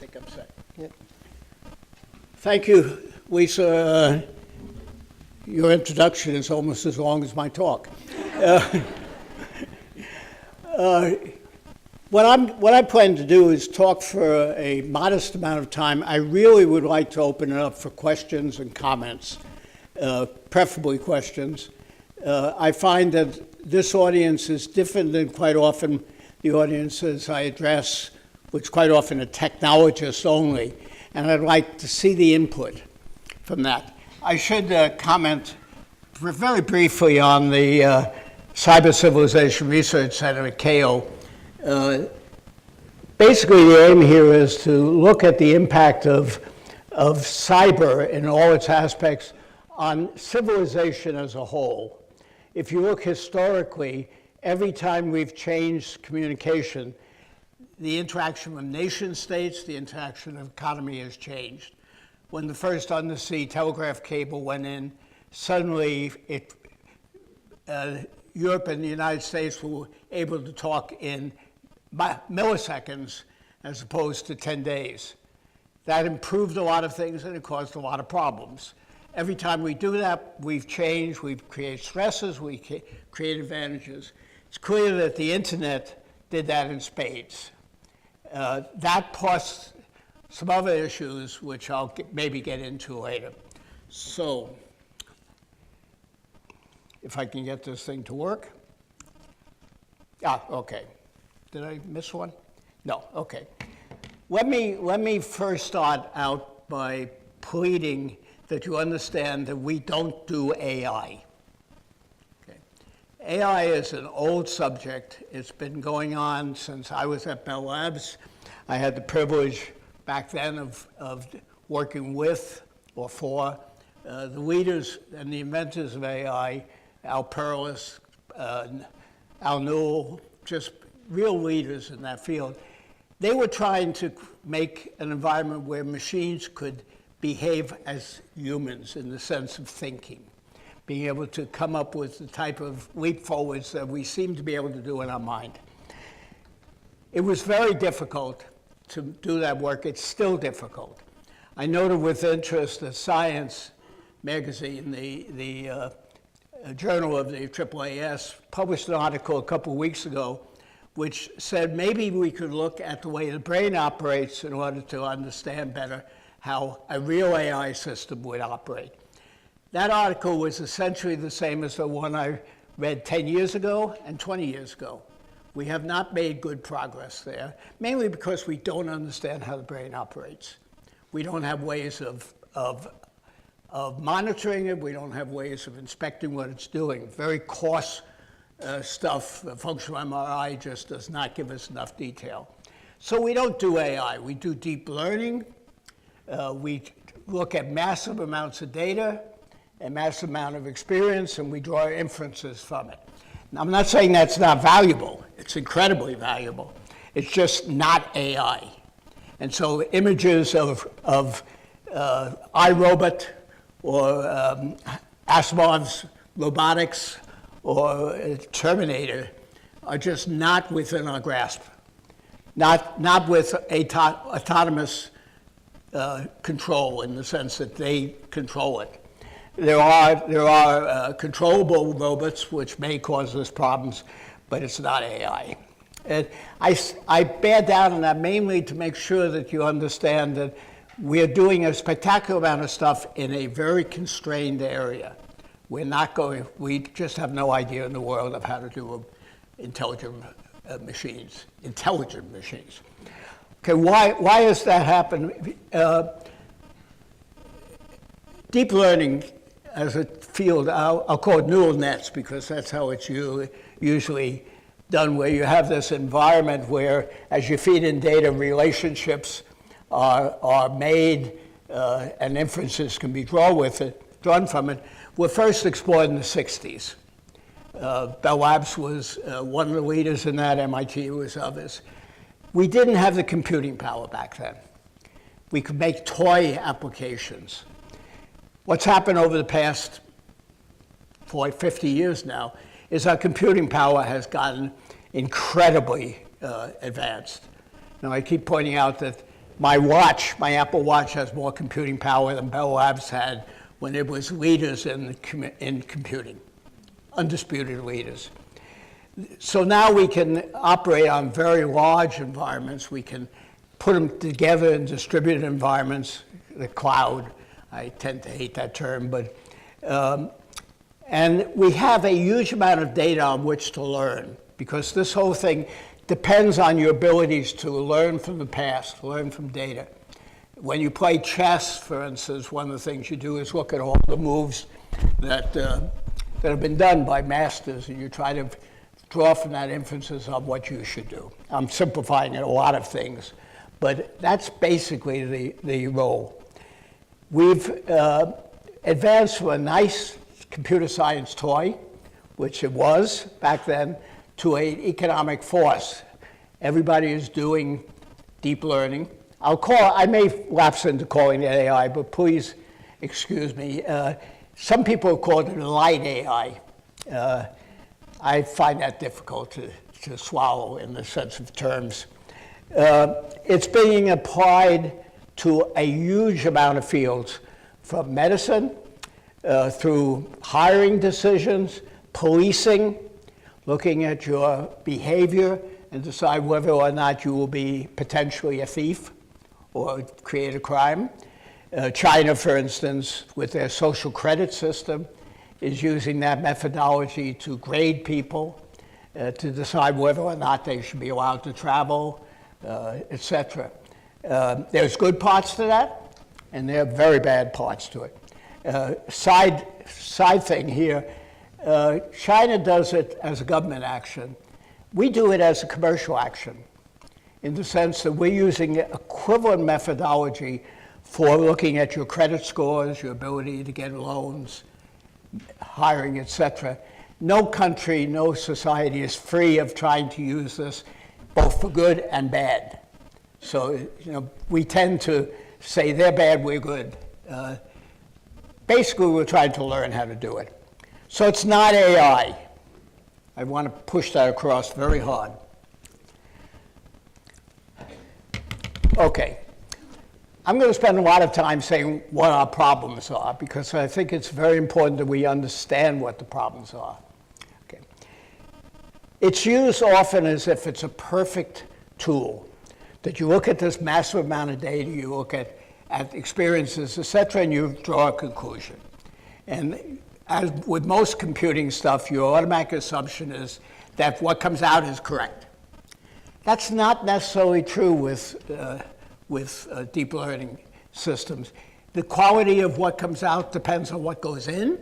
think I'm set. Yep. Thank you, Lisa. Your introduction is almost as long as my talk. What I plan to do is talk for a modest amount of time. I really would like to open it up for questions and comments, preferably questions. I find that this audience is different than quite often the audiences I address, which quite often are technologists only, and I'd like to see the input from that. I should comment very briefly on the Cyber Civilization Research Center at Keio. Basically, the aim here is to look at the impact of cyber in all its aspects on civilization as a whole. If you look historically, every time we've changed communication, the interaction with nation states, the interaction of economy has changed. When the first undersea telegraph cable went in, suddenly Europe and the United States were able to talk in milliseconds as opposed to 10 days. That improved a lot of things and it caused a lot of problems. Every time we do that, we've changed, we've created stresses, we create advantages. It's clear that the internet did that in spades. That plus some other issues, which I'll maybe get into later. So, if I can get this thing to work. Okay. Did I miss one? No, okay. Let me first start out by pleading that you understand that we don't do AI. Okay. AI is an old subject. It's been going on since I was at Bell Labs. I had the privilege back then of working with or for the leaders and the inventors of AI, Al Perlis, Al Newell, just real leaders in that field. They were trying to make an environment where machines could behave as humans in the sense of thinking, being able to come up with the type of leap forwards that we seem to be able to do in our mind. It was very difficult to do that work. It's still difficult. I noted with interest that Science magazine, the journal of the AAAS, published an article a couple of weeks ago which said maybe we could look at the way the brain operates in order to understand better how a real AI system would operate. That article was essentially the same as the one I read 10 years ago and 20 years ago. We have not made good progress there, mainly because we don't understand how the brain operates. We don't have ways of monitoring it. We don't have ways of inspecting what it's doing. Very coarse stuff. Functional MRI just does not give us enough detail. So we don't do AI. We do deep learning. We look at massive amounts of data, a massive amount of experience, and we draw inferences from it. Now, I'm not saying that's not valuable. It's incredibly valuable. It's just not AI. And so images of iRobot or Asimov's robotics or Terminator are just not within our grasp. Not with autonomous control in the sense that they control it. There are controllable robots which may cause us problems, but it's not AI. And I bear down on that mainly to make sure that you understand that we're doing a spectacular amount of stuff in a very constrained area. We just have no idea in the world of how to do intelligent machines. Okay, why has that happened? Deep learning as a field, I'll call it neural nets because that's how it's usually done, where you have this environment where as you feed in data, relationships are made and inferences can be drawn from it. Were first explored in the 60s. Bell Labs was one of the leaders in that, MIT was others. We didn't have the computing power back then. We could make toy applications. What's happened over the past 50 years now is our computing power has gotten incredibly advanced. Now, I keep pointing out that my watch, my Apple Watch, has more computing power than Bell Labs had when it was leaders in computing, undisputed leaders. So now we can operate on very large environments. We can put them together in distributed environments, the cloud. I tend to hate that term, but and we have a huge amount of data on which to learn, because this whole thing depends on your abilities to learn from the past, learn from data. When you play chess, for instance, one of the things you do is look at all the moves that have been done by masters, and you try to draw from that inferences on what you should do. I'm simplifying it, a lot of things, but that's basically the role. We've advanced from a nice computer science toy, which it was back then, to an economic force. Everybody is doing deep learning. I may lapse into calling it AI, but please excuse me. Some people have called it light AI. I find that difficult to swallow in the sense of terms. It's being applied to a huge amount of fields, from medicine through hiring decisions, policing, looking at your behavior and decide whether or not you will be potentially a thief or create a crime. China, for instance, with their social credit system, is using that methodology to grade people, to decide whether or not they should be allowed to travel, etc. There's good parts to that, and there are very bad parts to it. Side thing here, China does it as a government action. We do it as a commercial action, in the sense that we're using equivalent methodology for looking at your credit scores, your ability to get loans, hiring, etc. No country, no society is free of trying to use this both for good and bad. So, we tend to say they're bad, we're good. Basically, we're trying to learn how to do it. So it's not AI. I want to push that across very hard. Okay. I'm going to spend a lot of time saying what our problems are, because I think it's very important that we understand what the problems are. Okay. It's used often as if it's a perfect tool, that you look at this massive amount of data, you look at experiences, etc., and you draw a conclusion. And as with most computing stuff, your automatic assumption is that what comes out is correct. That's not necessarily true with deep learning systems. The quality of what comes out depends on what goes in.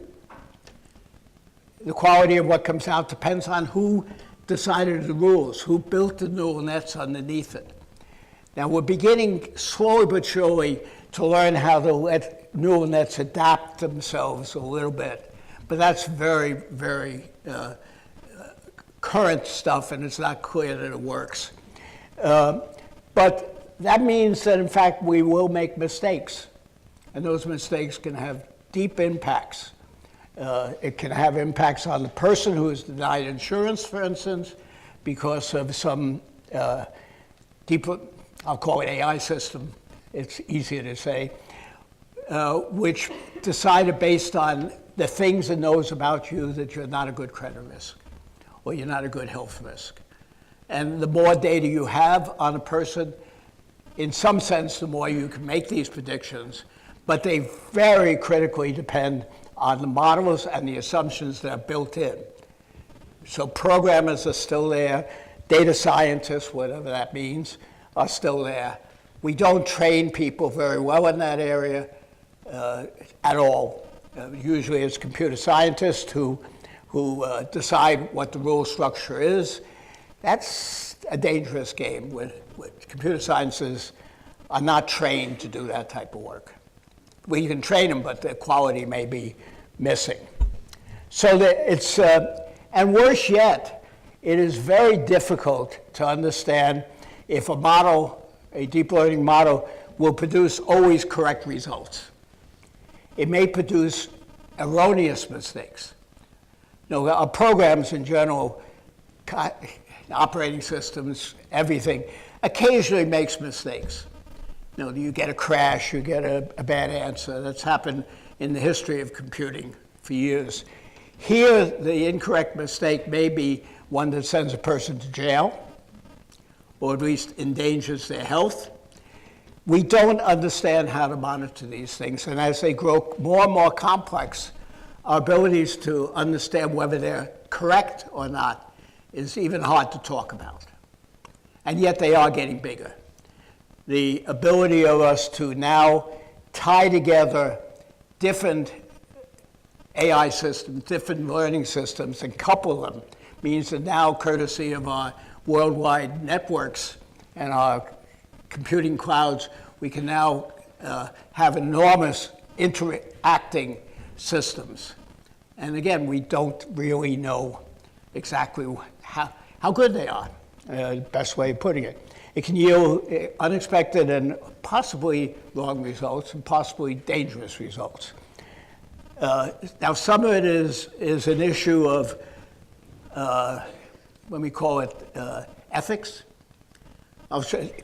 The quality of what comes out depends on who decided the rules, who built the neural nets underneath it. Now, we're beginning slowly but surely to learn how to let neural nets adapt themselves a little bit. But that's very, very current stuff, and it's not clear that it works. But that means that, in fact, we will make mistakes. And those mistakes can have deep impacts. It can have impacts on the person who is denied insurance, for instance, because of some deep, I'll call it AI system, it's easier to say, which decided based on the things it knows about you that you're not a good credit risk or you're not a good health risk. And the more data you have on a person, in some sense, the more you can make these predictions, but they very critically depend on the models and the assumptions that are built in. So programmers are still there, data scientists, whatever that means, are still there. We don't train people very well in that area at all. Usually it's computer scientists who decide what the rule structure is. That's a dangerous game when computer sciences are not trained to do that type of work. We can train them, but the quality may be missing. So that it's, and worse yet, it is very difficult to understand if a model, a deep learning model, will produce always correct results. It may produce erroneous mistakes. Our programs in general, operating systems, everything, occasionally makes mistakes. You get a crash, you get a bad answer. That's happened in the history of computing for years. Here, the incorrect mistake may be one that sends a person to jail, or at least endangers their health. We don't understand how to monitor these things, and as they grow more and more complex, our abilities to understand whether they're correct or not is even hard to talk about. And yet they are getting bigger. The ability of us to now tie together different AI systems, different learning systems, and couple them means that now, courtesy of our worldwide networks and our computing clouds, we can now have enormous interacting systems. And again, we don't really know exactly how good they are, best way of putting it. It can yield unexpected and possibly wrong results and possibly dangerous results. Now, some of it is an issue of, let me call it ethics.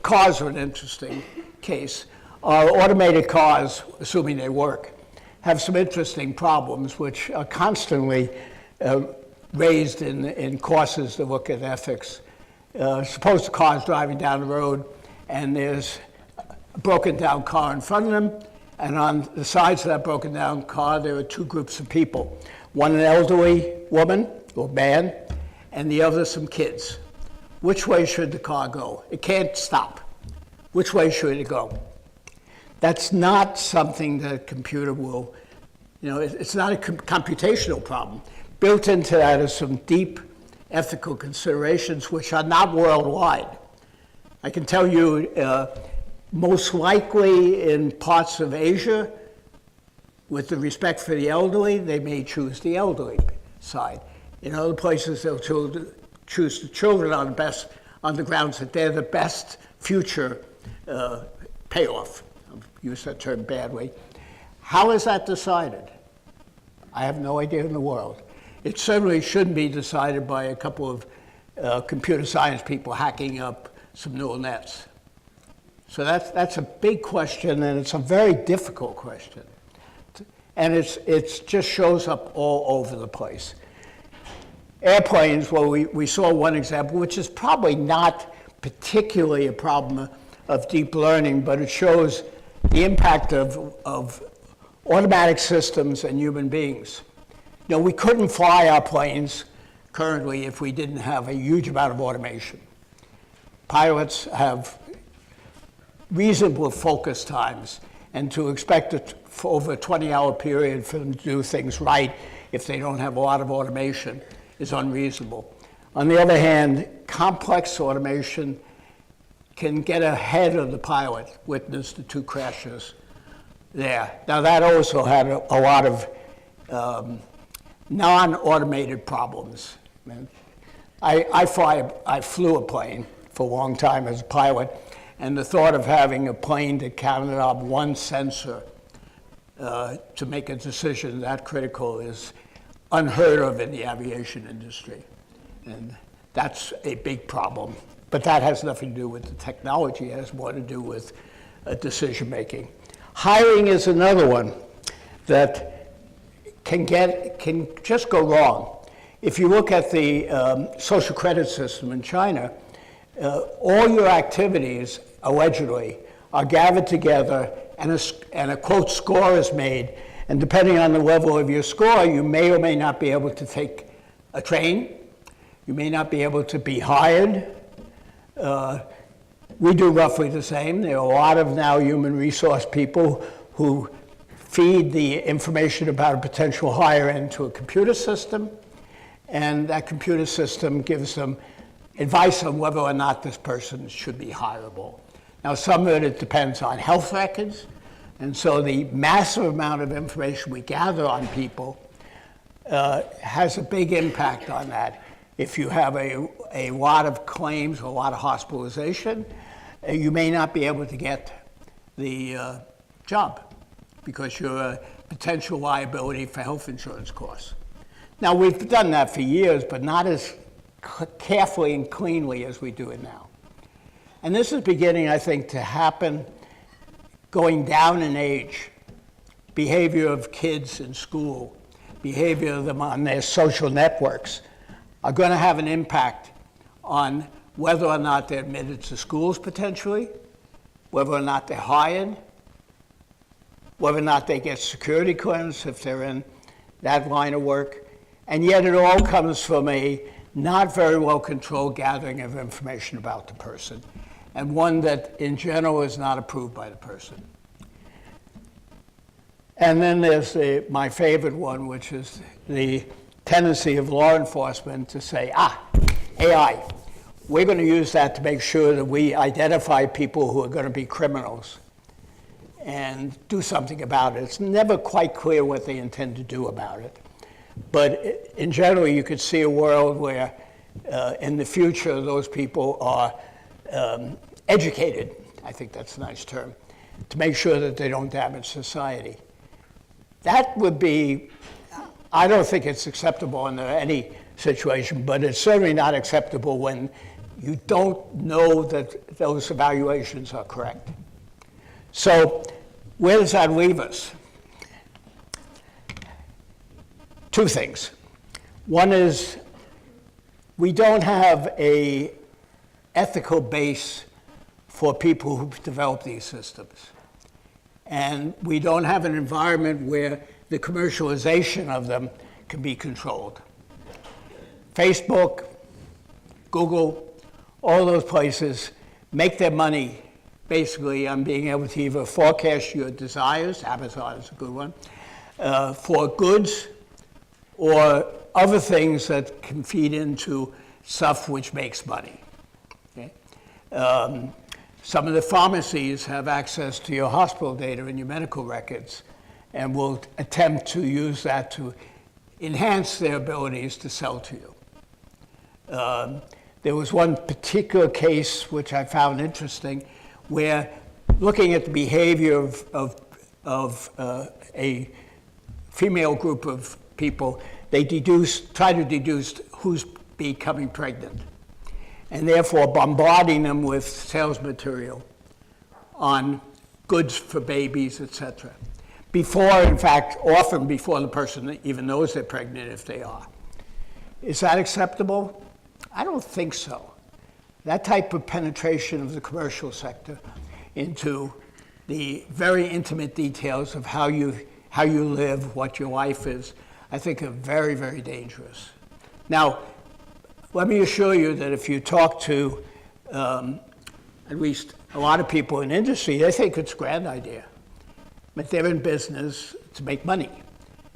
Cars are an interesting case. Our automated cars, assuming they work, have some interesting problems which are constantly raised in courses that look at ethics. Suppose the car's driving down the road and there's a broken down car in front of them, and on the sides of that broken down car there are two groups of people. One an elderly woman or man, and the other some kids. Which way should the car go? It can't stop. Which way should it go? That's not something that a computer will, it's not a computational problem. Built into that is some deep ethical considerations which are not worldwide. I can tell you, most likely in parts of Asia, with the respect for the elderly, they may choose the elderly side. In other places, they'll choose the children on the grounds that they're the best future payoff. I've used that term badly. How is that decided? I have no idea in the world. It certainly shouldn't be decided by a couple of computer science people hacking up some neural nets. So that's a big question, and it's a very difficult question. And it just shows up all over the place. Airplanes, well, we saw one example, which is probably not particularly a problem of deep learning, but it shows the impact of automatic systems and human beings. We couldn't fly our planes currently if we didn't have a huge amount of automation. Pilots have reasonable focus times, and to expect it for over a 20-hour period for them to do things right if they don't have a lot of automation is unreasonable. On the other hand, complex automation can get ahead of the pilot. Witness the two crashes there. Now that also had a lot of non-automated problems. I flew a plane for a long time as a pilot, and the thought of having a plane that counted on one sensor to make a decision that critical is unheard of in the aviation industry. And that's a big problem. But that has nothing to do with the technology. It has more to do with decision making. Hiring is another one that can just go wrong. If you look at the social credit system in China, all your activities, allegedly, are gathered together and a quote score is made. And depending on the level of your score, you may or may not be able to take a train. You may not be able to be hired. We do roughly the same. There are a lot of now human resource people who feed the information about a potential hire into a computer system, and that computer system gives them advice on whether or not this person should be hireable. Now, some of it depends on health records, and so the massive amount of information we gather on people has a big impact on that. If you have a lot of claims or a lot of hospitalization, you may not be able to get the job because you're a potential liability for health insurance costs. Now, we've done that for years, but not as carefully and cleanly as we do it now. And this is beginning, I think, to happen going down in age, behavior of kids in school, behavior of them on their social networks, are going to have an impact on whether or not they're admitted to schools potentially, whether or not they're hired, whether or not they get security clearance if they're in that line of work. And yet it all comes from a not very well controlled gathering of information about the person, and one that in general is not approved by the person. And then there's my favorite one, which is the tendency of law enforcement to say, AI, we're going to use that to make sure that we identify people who are going to be criminals and do something about it. It's never quite clear what they intend to do about it. But in general, you could see a world where in the future those people are educated, I think that's a nice term, to make sure that they don't damage society. That would be, I don't think it's acceptable under any situation, but it's certainly not acceptable when you don't know that those evaluations are correct. So where does that leave us? Two things. One is we don't have an ethical base for people who develop these systems. And we don't have an environment where the commercialization of them can be controlled. Facebook, Google, all those places make their money basically on being able to either forecast your desires, Amazon is a good one, for goods or other things that can feed into stuff which makes money. Okay? Some of the pharmacies have access to your hospital data and your medical records and will attempt to use that to enhance their abilities to sell to you. There was one particular case which I found interesting where looking at the behavior of a female group of people, they try to deduce who's becoming pregnant, and therefore bombarding them with sales material on goods for babies, etc. Before, in fact, often before the person even knows they're pregnant if they are. Is that acceptable? I don't think so. That type of penetration of the commercial sector into the very intimate details of how you live, what your life is, I think are very, very dangerous. Now, let me assure you that if you talk to at least a lot of people in industry, they think it's a grand idea. But they're in business to make money.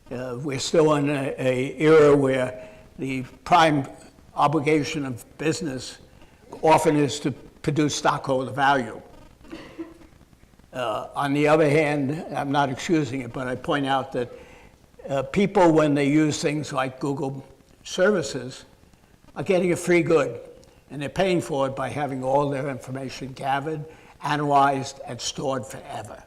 We're still in an era where the prime obligation of business often is to produce stockholder value. On the other hand, I'm not excusing it, but I point out that people, when they use things like Google services, are getting a free good, and they're paying for it by having all their information gathered, analyzed, and stored forever.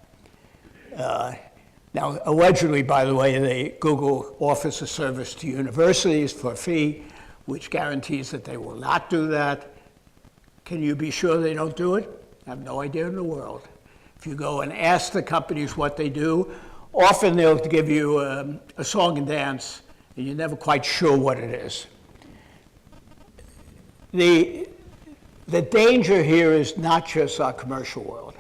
Now, allegedly, by the way, Google offers a service to universities for a fee, which guarantees that they will not do that. Can you be sure they don't do it? I have no idea in the world. If you go and ask the companies what they do, often they'll give you a song and dance, and you're never quite sure what it is. The danger here is not just our commercial world.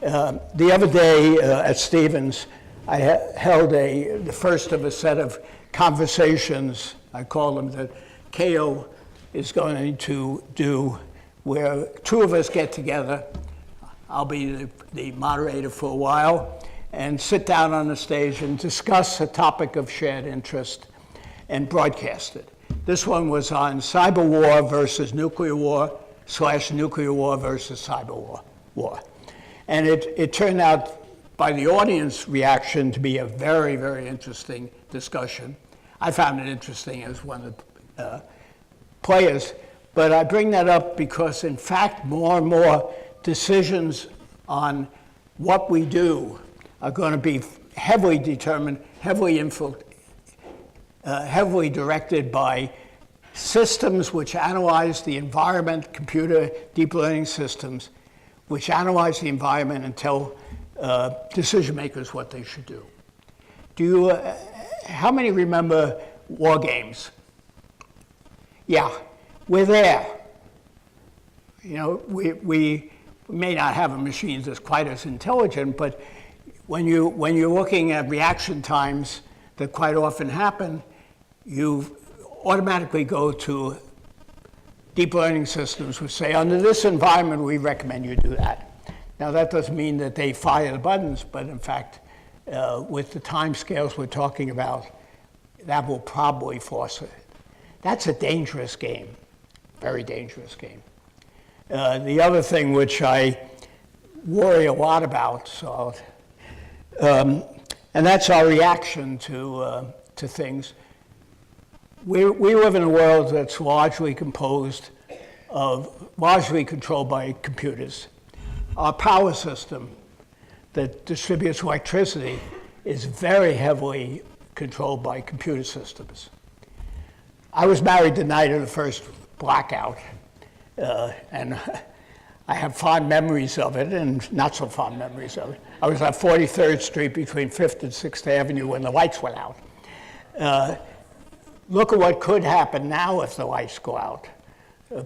The other day at Stevens, I held the first of a set of conversations, I call them, that Keio is going to do, where two of us get together. I'll be the moderator for a while, and sit down on the stage and discuss a topic of shared interest and broadcast it. This one was on cyber war versus nuclear war / nuclear war versus cyber war. And it turned out, by the audience reaction, to be a very, very interesting discussion. I found it interesting as one of the players. But I bring that up because, in fact, more and more decisions on what we do are going to be heavily determined, heavily directed by systems which analyze the environment, computer deep learning systems, which analyze the environment and tell decision makers what they should do. How many remember war games? Yeah, we're there. You know, we may not have a machine that's quite as intelligent, but when you're looking at reaction times that quite often happen, you automatically go to deep learning systems which say, under this environment, we recommend you do that. Now, that doesn't mean that they fire the buttons, but in fact, with the time scales we're talking about, that will probably force it. That's a dangerous game, very dangerous game. The other thing which I worry a lot about, and that's our reaction to things. We live in a world that's largely controlled by computers. Our power system that distributes electricity is very heavily controlled by computer systems. I was married the night of the first blackout, and I have fond memories of it and not so fond memories of it. I was on 43rd Street between 5th and 6th Avenue when the lights went out. Look at what could happen now if the lights go out.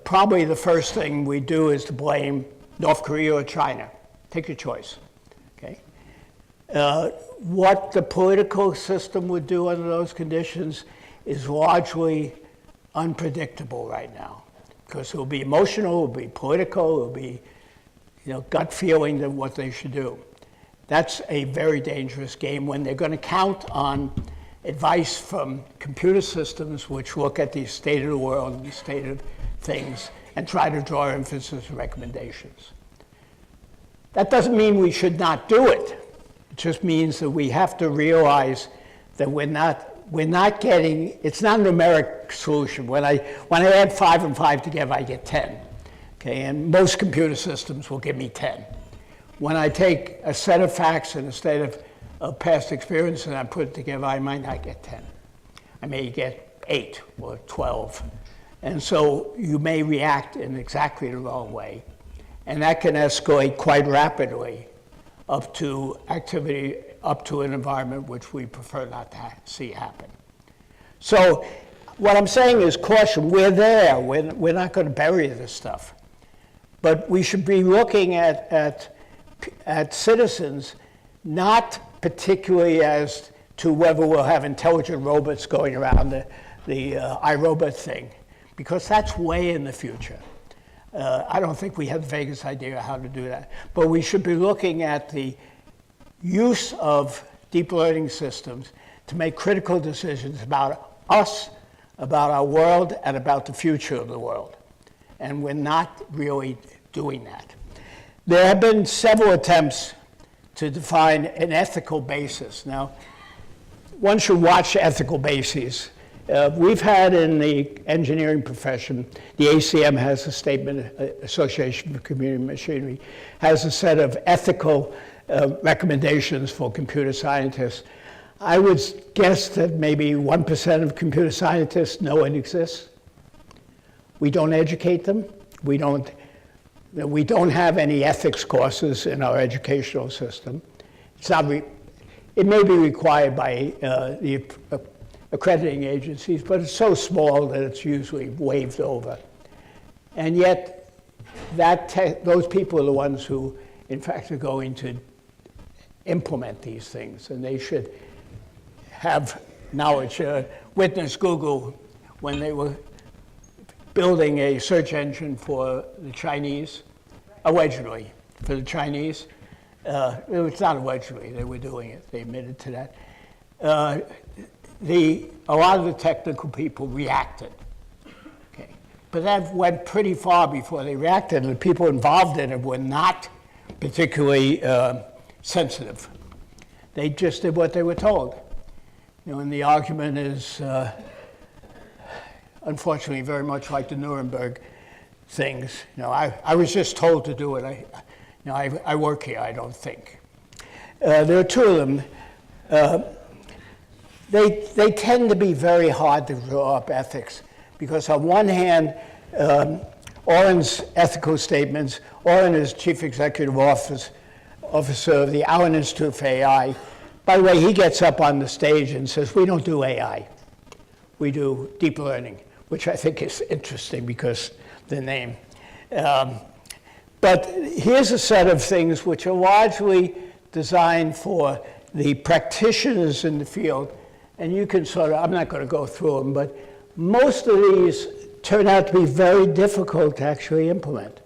Probably the first thing we do is to blame North Korea or China. Take your choice, okay? What the political system would do under those conditions is largely unpredictable right now, because it will be emotional, it will be political, it will be, gut feeling of what they should do. That's a very dangerous game when they're going to count on advice from computer systems which look at the state of the world and the state of things and try to draw emphasis and recommendations. That doesn't mean we should not do it. It just means that we have to realize that we're not getting, it's not a numeric solution. When I add 5 and 5 together, I get 10. Okay, and most computer systems will give me 10. When I take a set of facts and a state of past experience and I put it together, I might not get 10. I may get 8 or 12. And so you may react in exactly the wrong way. And that can escalate quite rapidly up to activity, up to an environment which we prefer not to see happen. So what I'm saying is caution, we're there, we're not going to bury this stuff. But we should be looking at citizens, not particularly as to whether we'll have intelligent robots going around the iRobot thing, because that's way in the future. I don't think we have the vaguest idea how to do that. But we should be looking at the use of deep learning systems to make critical decisions about us, about our world, and about the future of the world. And we're not really doing that. There have been several attempts to define an ethical basis. Now, one should watch ethical bases. We've had in the engineering profession, the ACM has a statement, Association for Computing Machinery, has a set of ethical recommendations for computer scientists. I would guess that maybe 1% of computer scientists know it exists. We don't educate them. We don't have any ethics courses in our educational system. It's not it may be required by the accrediting agencies, but it's so small that it's usually waved over. And yet, those people are the ones who, in fact, are going to implement these things, and they should have knowledge. Witness Google, when they were building a search engine for the Chinese, allegedly, for the Chinese. It's not allegedly, they were doing it, they admitted to that. A lot of the technical people reacted, okay? But that went pretty far before they reacted, and the people involved in it were not particularly sensitive. They just did what they were told. And the argument is, unfortunately, very much like the Nuremberg things. I was just told to do it. I work here, I don't think. There are two of them. They tend to be very hard to draw up ethics, because on one hand, Oren's ethical statements, Oren is chief executive officer officer of the Allen Institute for AI. By the way, he gets up on the stage and says, we don't do AI. We do deep learning, which I think is interesting because the name. But here's a set of things which are largely designed for the practitioners in the field. And you can sort of, I'm not going to go through them, but most of these turn out to be very difficult to actually implement.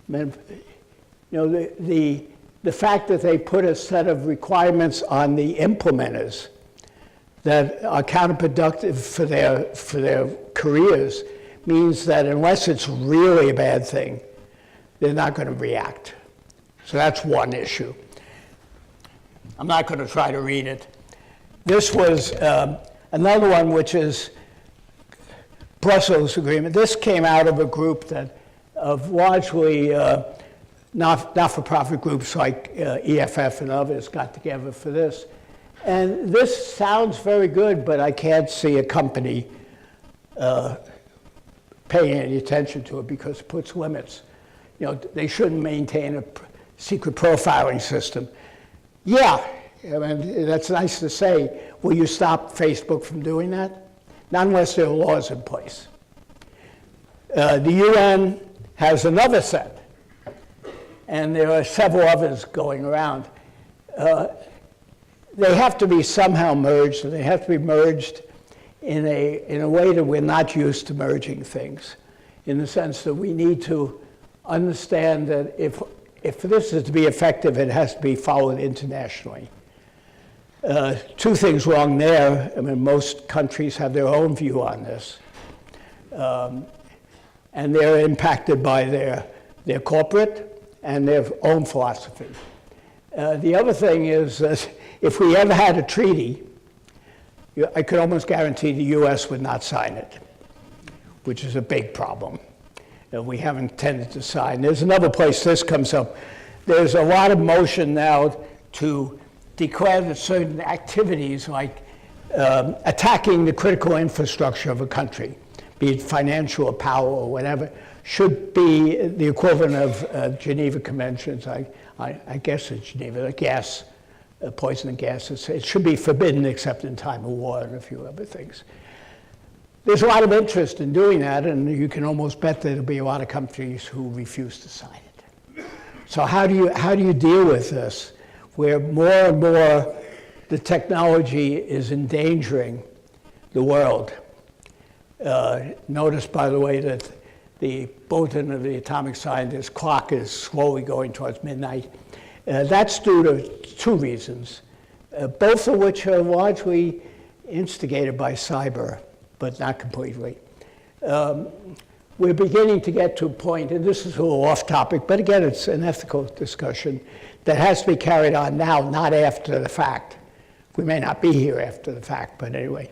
I mean, you know, the fact that they put a set of requirements on the implementers that are counterproductive for their careers means that unless it's really a bad thing, they're not going to react. So that's one issue. I'm not going to try to read it. This was another one, which is Brussels Agreement. This came out of a group of largely not-for-profit groups like EFF and others got together for this. And this sounds very good, but I can't see a company paying any attention to it because it puts limits. You know, they shouldn't maintain a secret profiling system. Yeah, I mean, that's nice to say. Will you stop Facebook from doing that? Not unless there are laws in place. The UN has another set, and there are several others going around. They have to be somehow merged, and they have to be merged in a way that we're not used to merging things, in the sense that we need to understand that if this is to be effective, it has to be followed internationally. Two things wrong there. I mean, most countries have their own view on this, and they're impacted by their corporate and their own philosophy. The other thing is that if we ever had a treaty, I could almost guarantee the US would not sign it, which is a big problem. We haven't tended to sign. There's another place this comes up. There's a lot of motion now to declare that certain activities like attacking the critical infrastructure of a country, be it financial or power or whatever, should be the equivalent of Geneva Conventions. I guess it's Geneva, the gas, poison gases. It should be forbidden except in time of war and a few other things. There's a lot of interest in doing that, and you can almost bet there'll be a lot of countries who refuse to sign it. So how do you deal with this, where more and more the technology is endangering the world? Notice, by the way, that the bulletin of the atomic scientist clock is slowly going towards midnight. That's due to two reasons, both of which are largely instigated by cyber, but not completely. We're beginning to get to a point, and this is a little off topic, but again, it's an ethical discussion that has to be carried on now, not after the fact. We may not be here after the fact, but anyway.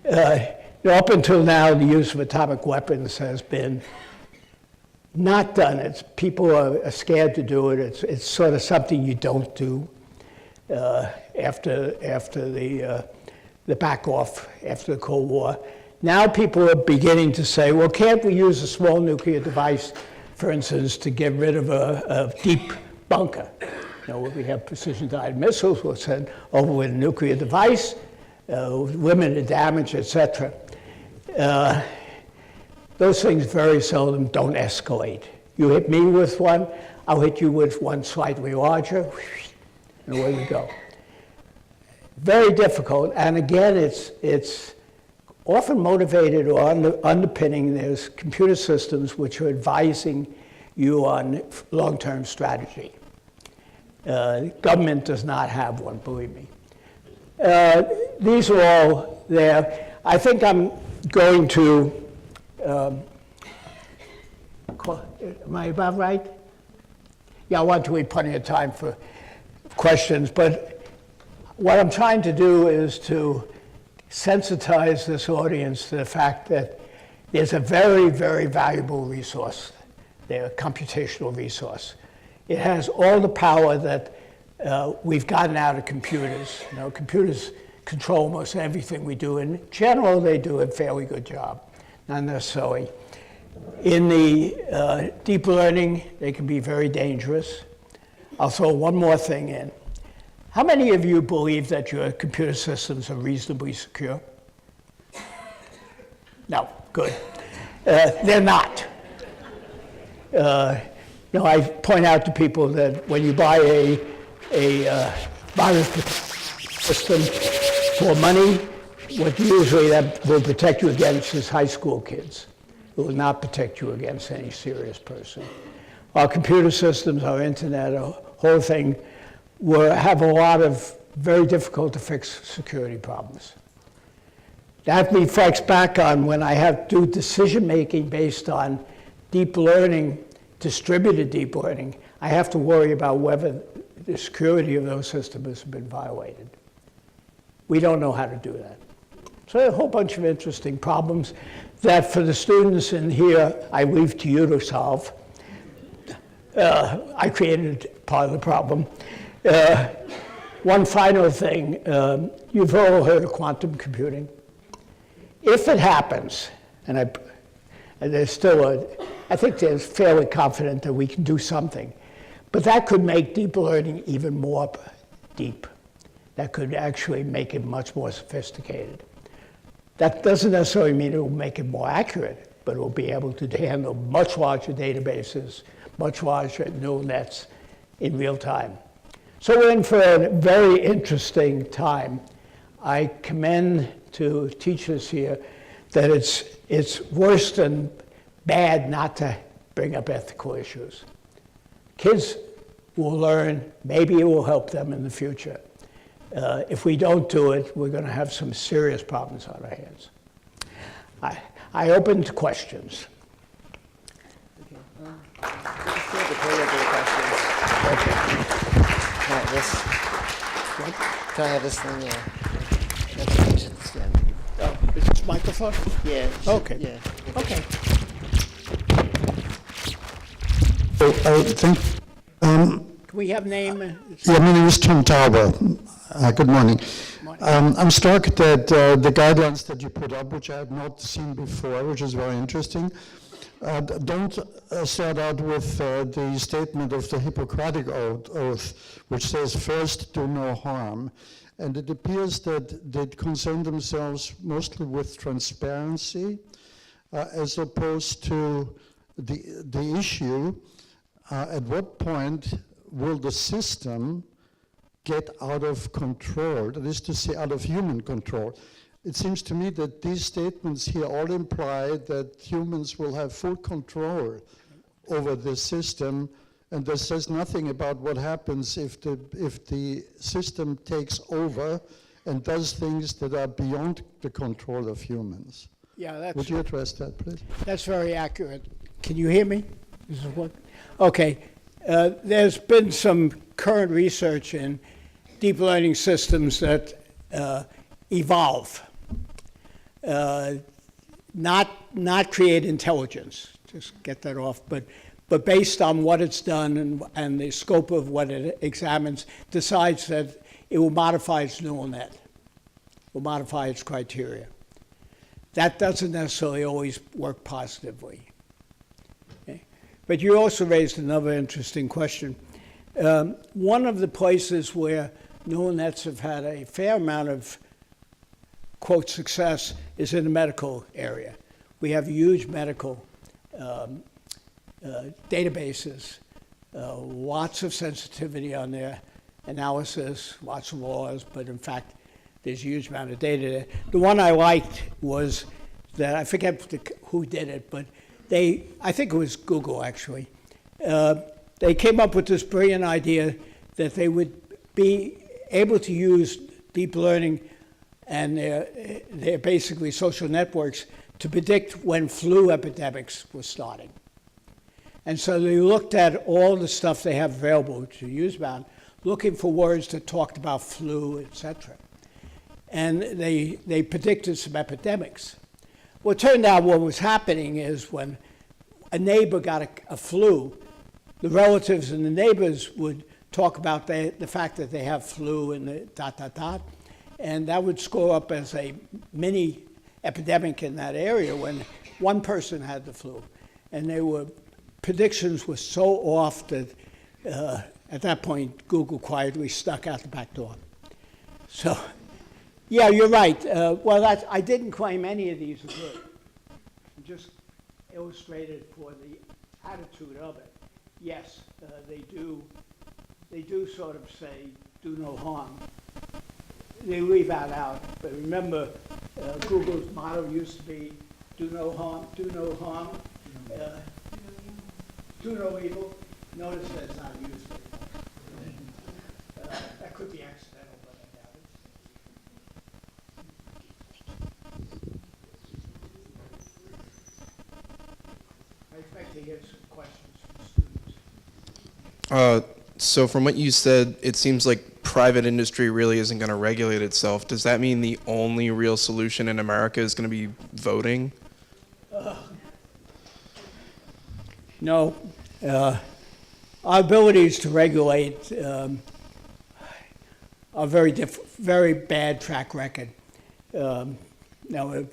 Up until now, the use of atomic weapons has been not done. People are scared to do it. It's sort of something you don't do after the back off after the Cold War. Now people are beginning to say, well, can't we use a small nuclear device, for instance, to get rid of a deep bunker? You know, we have precision-guided missiles, we'll send over with a nuclear device, limited damage, etc. Those things very seldom don't escalate. You hit me with one, I'll hit you with one slightly larger, and away we go. Very difficult, and again, it's often motivated or underpinning. There's computer systems which are advising you on long-term strategy. Government does not have one, believe me. These are all there. I think I'm going to, am I about right? Yeah, I want to leave plenty of time for questions, but what I'm trying to do is to sensitize this audience to the fact that there's a very, very valuable resource there, a computational resource. It has all the power that we've gotten out of computers. You know, computers control almost everything we do. In general, they do a fairly good job, not necessarily. In the deep learning, they can be very dangerous. I'll throw one more thing in. How many of you believe that your computer systems are reasonably secure? No, good. They're not. I point out to people that when you buy a virus system for money, what usually that will protect you against is high school kids. It will not protect you against any serious person. Our computer systems, our internet, our whole thing have a lot of very difficult to fix security problems. That reflects back on when I have to do decision making based on deep learning, distributed deep learning, I have to worry about whether the security of those systems has been violated. We don't know how to do that. So a whole bunch of interesting problems that for the students in here, I leave to you to solve. I created part of the problem. One final thing, you've all heard of quantum computing. If it happens, and I think they're fairly confident that we can do something, but that could make deep learning even more deep. That could actually make it much more sophisticated. That doesn't necessarily mean it will make it more accurate, but it will be able to handle much larger databases, much larger neural nets in real time. So we're in for a very interesting time. I commend to teachers here that it's worse than bad not to bring up ethical issues. Kids will learn, maybe it will help them in the future. If we don't do it, we're going to have some serious problems on our hands. I open to questions. Can I have this thing? Yeah. Oh, is this microphone? Yeah. Okay. Yeah. Okay. Can we have name? Yeah, my name is Tom Tauber. Good morning. I'm struck that the guidelines that you put up, which I had not seen before, which is very interesting, don't start out with the statement of the Hippocratic Oath, which says, first, do no harm. And it appears that they concern themselves mostly with transparency, as opposed to the issue, at what point will the system get out of control, that is to say, out of human control. It seems to me that these statements here all imply that humans will have full control over the system, and this says nothing about what happens if the system takes over and does things that are beyond the control of humans. Yeah, Would you address that, please? That's very accurate. Can you hear me? This is what? Okay. There's been some current research in deep learning systems that evolve, not create intelligence. Just get that off. But based on what it's done and the scope of what it examines, decides that it will modify its neural net, will modify its criteria. That doesn't necessarily always work positively. Okay? But you also raised another interesting question. One of the places where neural nets have had a fair amount of, quote, success is in the medical area. We have huge medical databases, lots of sensitivity on their analysis, lots of laws, but in fact, there's a huge amount of data there. The one I liked was that, I forget who did it, but I think it was Google actually. They came up with this brilliant idea that they would be able to use deep learning and their basically social networks to predict when flu epidemics were starting. And so they looked at all the stuff they have available to use about, looking for words that talked about flu, et cetera. And they predicted some epidemics. Well, it turned out what was happening is when a neighbor got a flu, the relatives and the neighbors would talk about the fact that they have flu and the ... and that would score up as a mini epidemic in that area when one person had the flu. And predictions were so off that At that point, Google quietly snuck out the back door. So, yeah, you're right. I didn't claim any of these are good. I just illustrated for the attitude of it. Yes, they do sort of say, do no harm. They leave that out. But remember, Google's motto used to be, do no harm, do no harm, do no evil. Notice that's not used anymore. That could be accidental, but I doubt it. I expect to hear some questions from students. So from what you said, it seems like private industry really isn't going to regulate itself. Does that mean the only real solution in America is going to be voting? No. Our abilities to regulate are very bad track record. Now,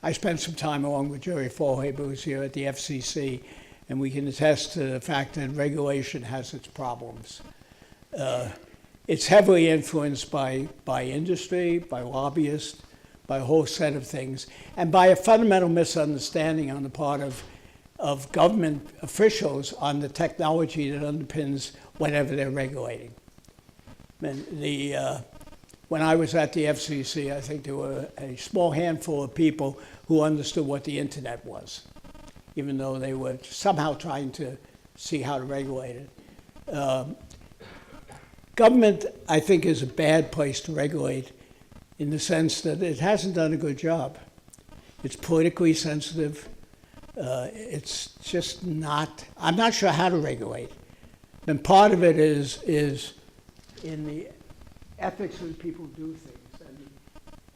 I spent some time along with Jerry Faulhaber, who's here at the FCC, and we can attest to the fact that regulation has its problems. It's heavily influenced by industry, by lobbyists, by a whole set of things, and by a fundamental misunderstanding on the part of government officials on the technology that underpins whatever they're regulating. And when I was at the FCC, I think there were a small handful of people who understood what the internet was, even though they were somehow trying to see how to regulate it. Government, I think, is a bad place to regulate in the sense that it hasn't done a good job. It's politically sensitive. It's just not, I'm not sure how to regulate. And part of it is in the ethics of people do things.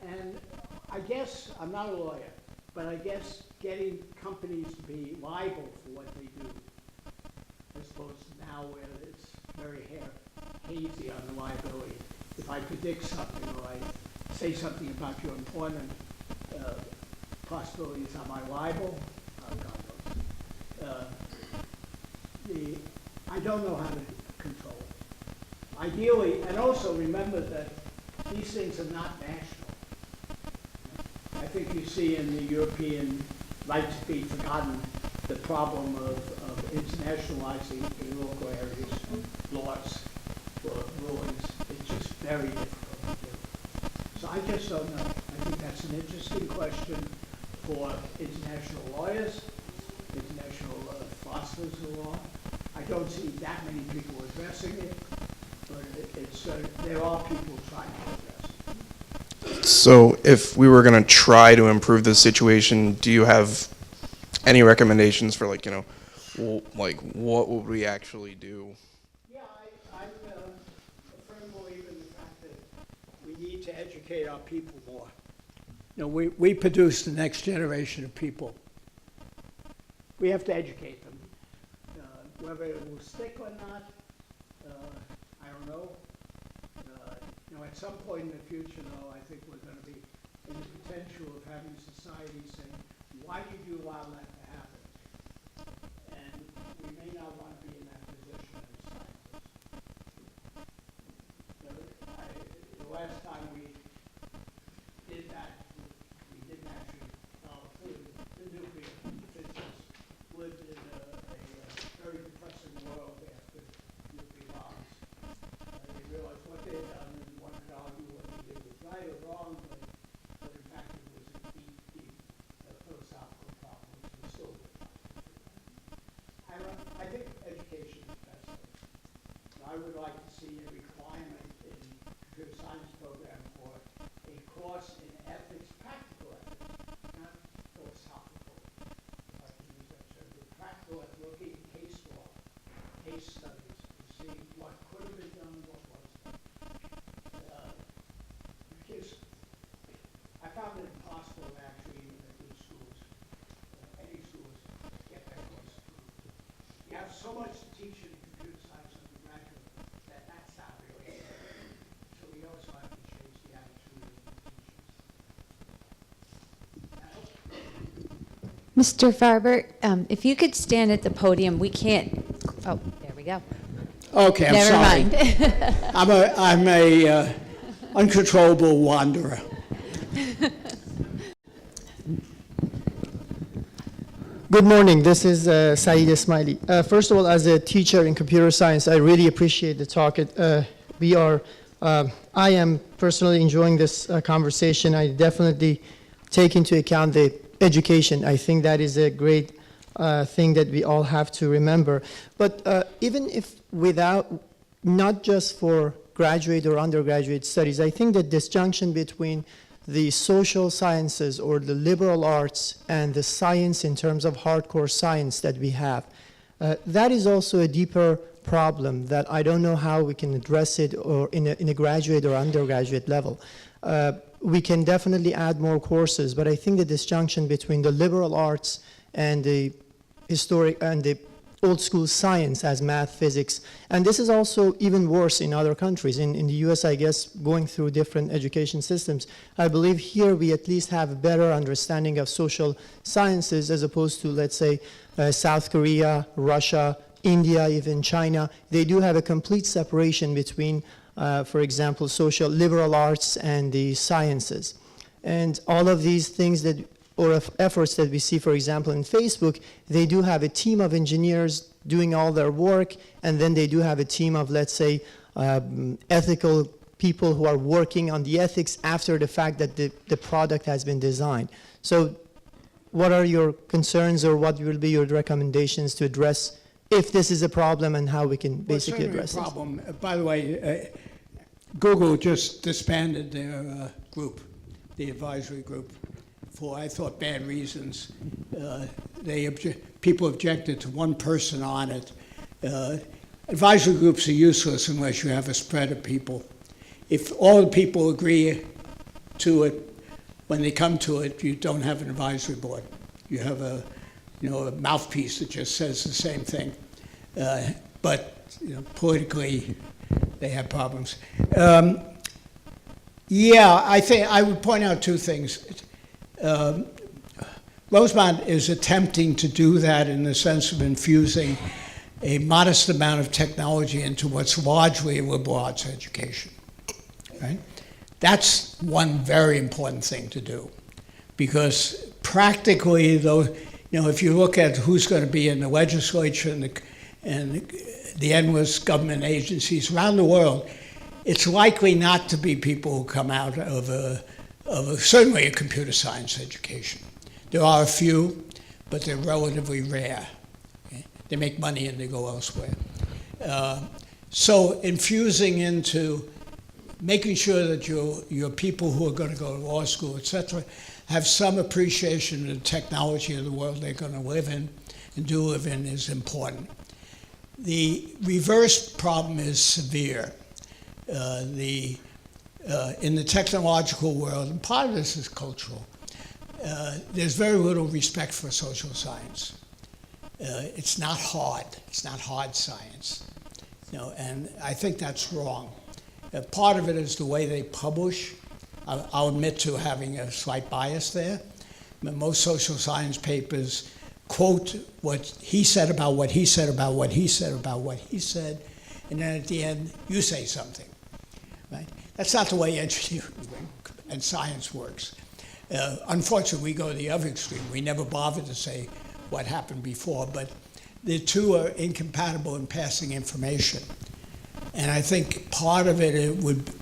And I guess, I'm not a lawyer, but I guess getting companies to be liable for what they do, as opposed to now where it's very hazy on the liability. If I predict something or I say something about your employment possibilities, am I liable? God knows. I don't know how to control it. Ideally, and also remember that these things are not national. I think you see in the European right to be forgotten the problem of internationalizing in local areas laws or rulings. It's just very difficult to do. So I just don't know. I think that's an interesting question for international lawyers, international philosophers of law. I don't see that many people addressing it, but there are people trying to address it. So if we were going to try to improve this situation, do you have any recommendations for, like, what would we actually do? Yeah, I'm a firm believer in the fact that we need to educate our people more. You know, we produce the next generation of people. We have to educate them. Whether it will stick or not, I don't know. At some point in the future, though, I think we're going to be in the potential of having society saying, why did you allow that to happen? And we may not want to be in that position as scientists. The last time we did that, we didn't actually follow through. The nuclear physicists lived in a very depressing world after nuclear bombs. They realized what they had done, and one could argue what they did was right or wrong, but in fact it was a deep philosophical problem, which we still I think education is best. I would like to see a requirement in computer science program for a course in ethics, practical ethics, not philosophical, if I can use that term, but practical ethics, looking at case law, case studies, to see what could have been done, what was done. Because I found it impossible to actually, even at good schools, any schools, get that course approved. You have so much to teach in computer science undergraduate that that's not really fair. So we also have to change the attitude of the teachers. Mr. Farber, if you could stand at the podium, we can't, oh, there we go. Okay, I'm Never sorry. mind. I'm a uncontrollable wanderer. Good morning. This is Saeed Ismaili. First of all, as a teacher in computer science, I really appreciate the talk. I am personally enjoying this conversation. I definitely take into account the education. I think that is a great thing that we all have to remember. But even if not just for graduate or undergraduate studies, I think that disjunction between the social sciences or the liberal arts and the science in terms of hardcore science that we have, that is also a deeper problem that I don't know how we can address it or in a graduate or undergraduate level. We can definitely add more courses, but I think the disjunction between the liberal arts and the historic and the old school science as math, physics, and this is also even worse in other countries. In the US, I guess, going through different education systems, I believe here we at least have a better understanding of social sciences as opposed to, let's say, South Korea, Russia, India, even China. They do have a complete separation between, for example, social liberal arts and the sciences. And all of these things that or of efforts that we see, for example, in Facebook, they do have a team of engineers doing all their work, and then they do have a team of, let's say, ethical people who are working on the ethics after the fact that the product has been designed. So what are your concerns or what will be your recommendations to address if this is a problem and how we can basically address a this? problem. By the way, Google just disbanded their group, the advisory group, for, I thought, bad reasons. People objected to one person on it. Advisory groups are useless unless you have a spread of people. If all the people agree to it, when they come to it, you don't have an advisory board. You have a mouthpiece that just says the same thing. But politically, they have problems. I think I would point out two things. Rosemont is attempting to do that in the sense of infusing a modest amount of technology into what's largely a liberal arts education. Right? That's one very important thing to do, because practically, though, if you look at who's going to be in the legislature and the endless government agencies around the world, it's likely not to be people who come out of certainly a computer science education. There are a few, but they're relatively rare. Okay? They make money and they go elsewhere. So infusing into making sure that your people who are going to go to law school, et cetera, have some appreciation of the technology of the world they're going to live in and do live in is important. The reverse problem is severe. In the technological world, and part of this is cultural, there's very little respect for social science. It's not hard. It's not hard science. And I think that's wrong. Part of it is the way they publish. I'll admit to having a slight bias there. Most social science papers quote what he said about what he said about what he said about what he said, and then at the end, you say something. Right? That's not the way engineering and science works. Unfortunately, we go to the other extreme. We never bother to say what happened before, but the two are incompatible in passing information. And I think part of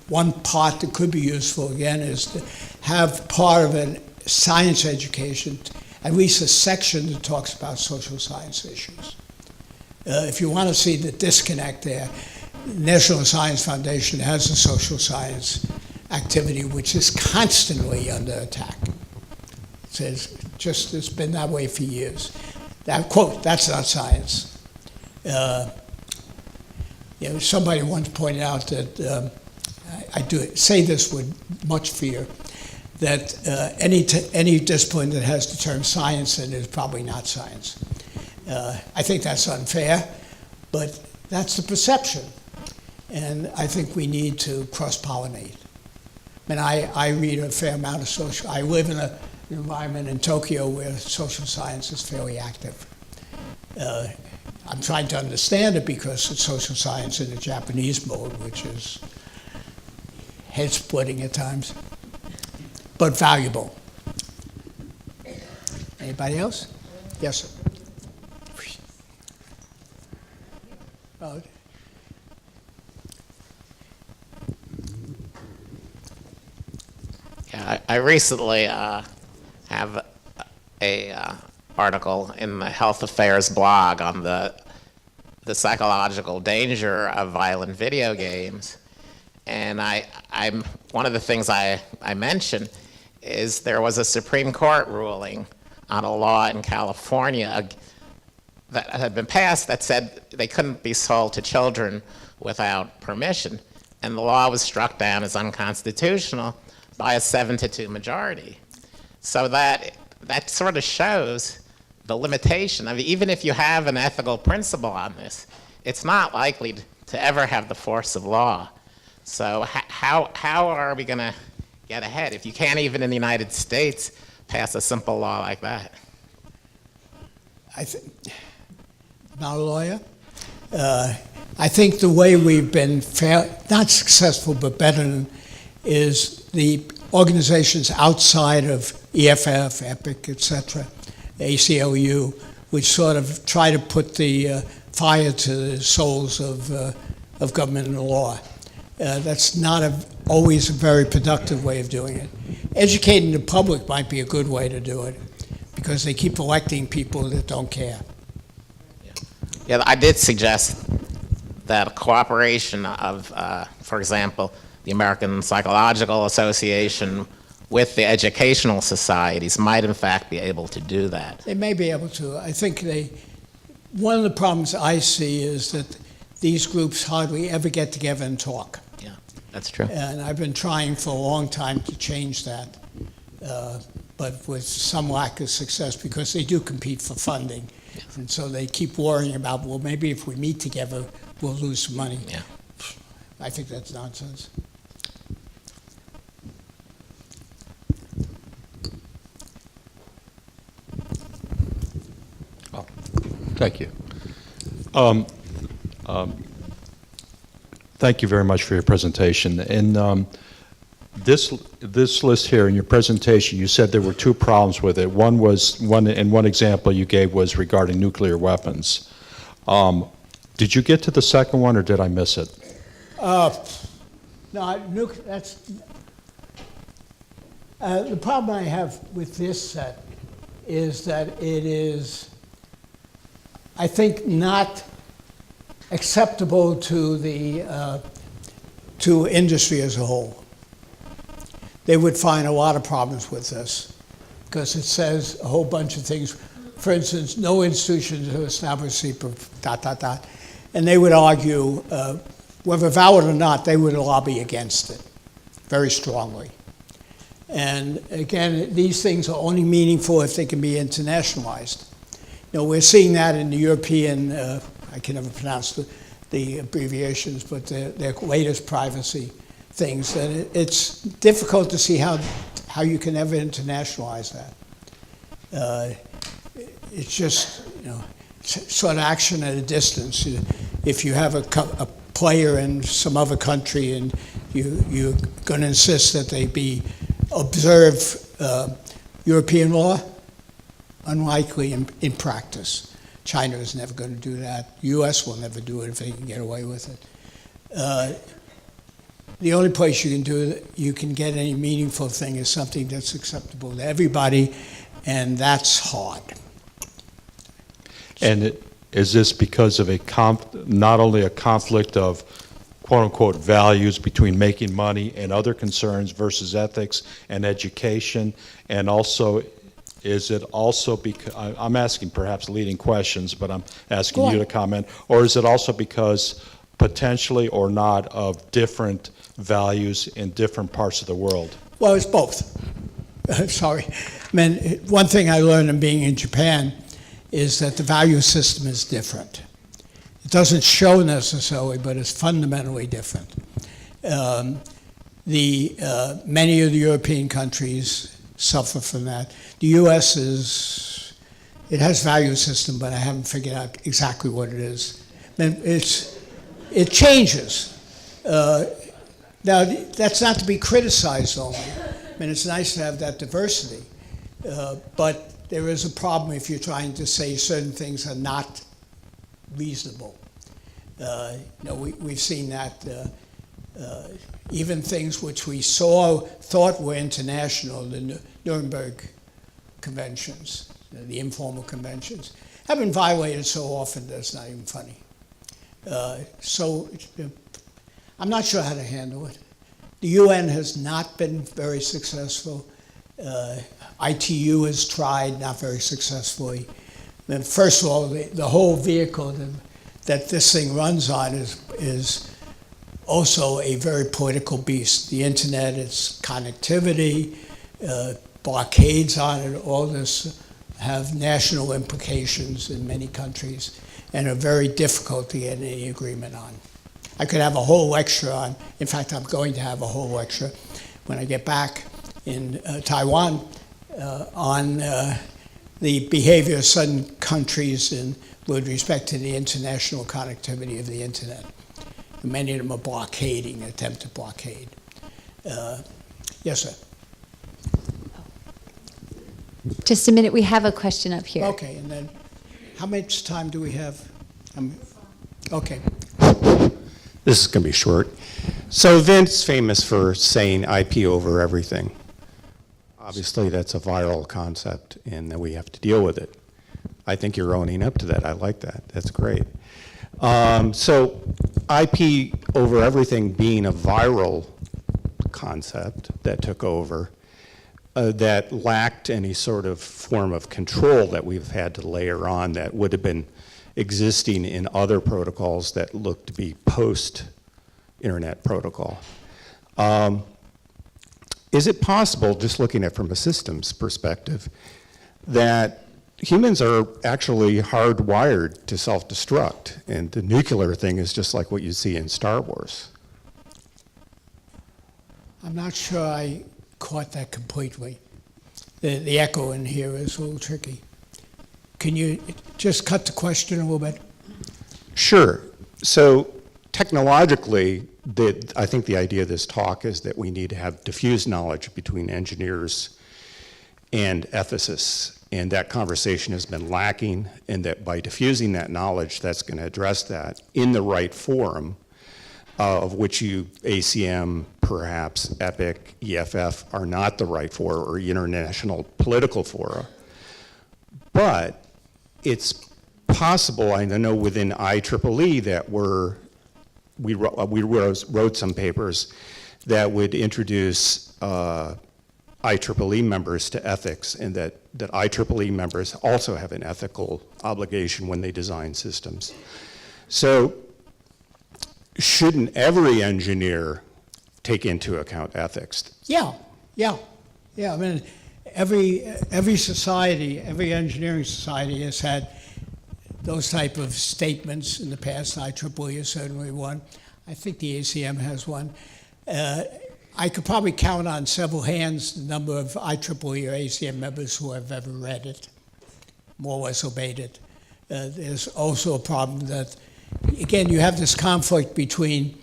one part that could be useful, again, is to have part of a science education, at least a section that talks about social science issues. If you want to see the disconnect there, National Science Foundation has a social science activity which is constantly under attack. It says, it's been that way for years. That quote, that's not science. Somebody once pointed out that, I do say this with much fear, that any discipline that has the term science in it is probably not science. I think that's unfair, but that's the perception. And I think we need to cross-pollinate. I read a fair amount of social. I live in an environment in Tokyo where social science is fairly active. I'm trying to understand it because it's social science in the Japanese mode, which is head-splitting at times, but valuable. Anybody else? Yes, sir. Oh. Yeah, I recently have a article in the Health Affairs blog on the psychological danger of violent video games, and I'm one of the things I mentioned is there was a Supreme Court ruling on a law in California that had been passed that said they couldn't be sold to children without permission, and the law was struck down as unconstitutional by a 7-2 majority. So that sort of shows the limitation. I mean, even if you have an ethical principle on this, it's not likely to ever have the force of law. So how are we going to get ahead if you can't even in the United States pass a simple law like that? Not a lawyer. I think the way we've been not successful but better than is the organizations outside of EFF, EPIC, etc., ACLU, which sort of try to put the fire to the souls of government and law. That's not always a very productive way of doing it. Educating the public might be a good way to do it because they keep electing people that don't care. Yeah, I did suggest that cooperation of, for example, the American Psychological Association with the educational societies might in fact be able to do that. They may be able to. I think one of the problems I see is that these groups hardly ever get together and talk. Yeah, that's true. And I've been trying for a long time to change that, but with some lack of success because they do compete for funding. Yes. And so they keep worrying about, well, maybe if we meet together, we'll lose some money. Yeah. I think that's nonsense. Thank you. Thank you very much for your presentation. In this list here in your presentation, you said there were two problems with it. One example you gave was regarding nuclear weapons. Did you get to the second one, or did I miss it? No, that's the problem I have with this set is that it is, I think, not acceptable to the to industry as a whole. They would find a lot of problems with this because it says a whole bunch of things. For instance, no institution to establish secret, ... And they would argue, whether valid or not, they would lobby against it very strongly. And again, these things are only meaningful if they can be internationalized. You know, we're seeing that in the European, I can never pronounce the abbreviations, but their latest privacy things, that it's difficult to see how you can ever internationalize that. It's just, you know, sort of action at a distance. If you have a player in some other country and you're going to insist that they observe European law, unlikely in practice. China is never going to do that. U.S. will never do it if they can get away with it. The only place you can get any meaningful thing is something that's acceptable to everybody, and that's hard. And is this because of not only a conflict of quote-unquote values between making money and other concerns versus ethics and education, and also is it also because, I'm asking perhaps leading questions, but I'm asking you to comment, or is it also because potentially or not of different values in different parts of the world? Well, it's both. Sorry. I mean, one thing I learned in being in Japan is that the value system is different. It doesn't show necessarily, but it's fundamentally different. Many of the European countries suffer from that. The U.S. is it has value system, but I haven't figured out exactly what it is. And it changes. Now, that's not to be criticized only. I mean, it's nice to have that diversity, but there is a problem if you're trying to say certain things are not reasonable. We've seen that even things which we thought were international, the Nuremberg conventions, the informal conventions, have been violated so often that it's not even funny. So I'm not sure how to handle it. The UN has not been very successful. ITU has tried, not very successfully. And first of all, the whole vehicle that this thing runs on is also a very political beast. The internet, its connectivity, blockades on it, all this have national implications in many countries and are very difficult to get any agreement on. I could have a whole lecture on, in fact, I'm going to have a whole lecture when I get back in Taiwan on the behavior of certain countries with respect to the international connectivity of the internet. Many of them are blockading, attempted blockade. Yes, sir. Just a minute, we have a question up here. Okay, and then how much time do we have? Okay. This is going to be short. So Vince's famous for saying IP over everything. Obviously, that's a viral concept, and that we have to deal with it. I think you're owning up to that. I like that. That's great. So IP over everything being a viral concept that took over, that lacked any sort of form of control that we've had to layer on that would have been existing in other protocols that look to be post-internet protocol. Is it possible, just looking at it from a systems perspective, that humans are actually hardwired to self-destruct, and the nuclear thing is just like what you see in Star Wars? I'm not sure I caught that completely. The echo in here is a little tricky. Can you just cut the question a little bit? Sure. So technologically, I think the idea of this talk is that we need to have diffused knowledge between engineers and ethicists. And that conversation has been lacking, and that by diffusing that knowledge, that's going to address that in the right forum, of which ACM, perhaps EPIC, EFF are not the right fora, or international political fora. But it's possible, I know within IEEE that we wrote some papers that would introduce IEEE members to ethics, and that IEEE members also have an ethical obligation when they design systems. So shouldn't every engineer take into account ethics? Yeah. I mean, every society, every engineering society has had those type of statements in the past. IEEE is certainly one. I think the ACM has one. I could probably count on several hands the number of IEEE or ACM members who have ever read it, more or less obeyed it. There's also a problem that, again, you have this conflict between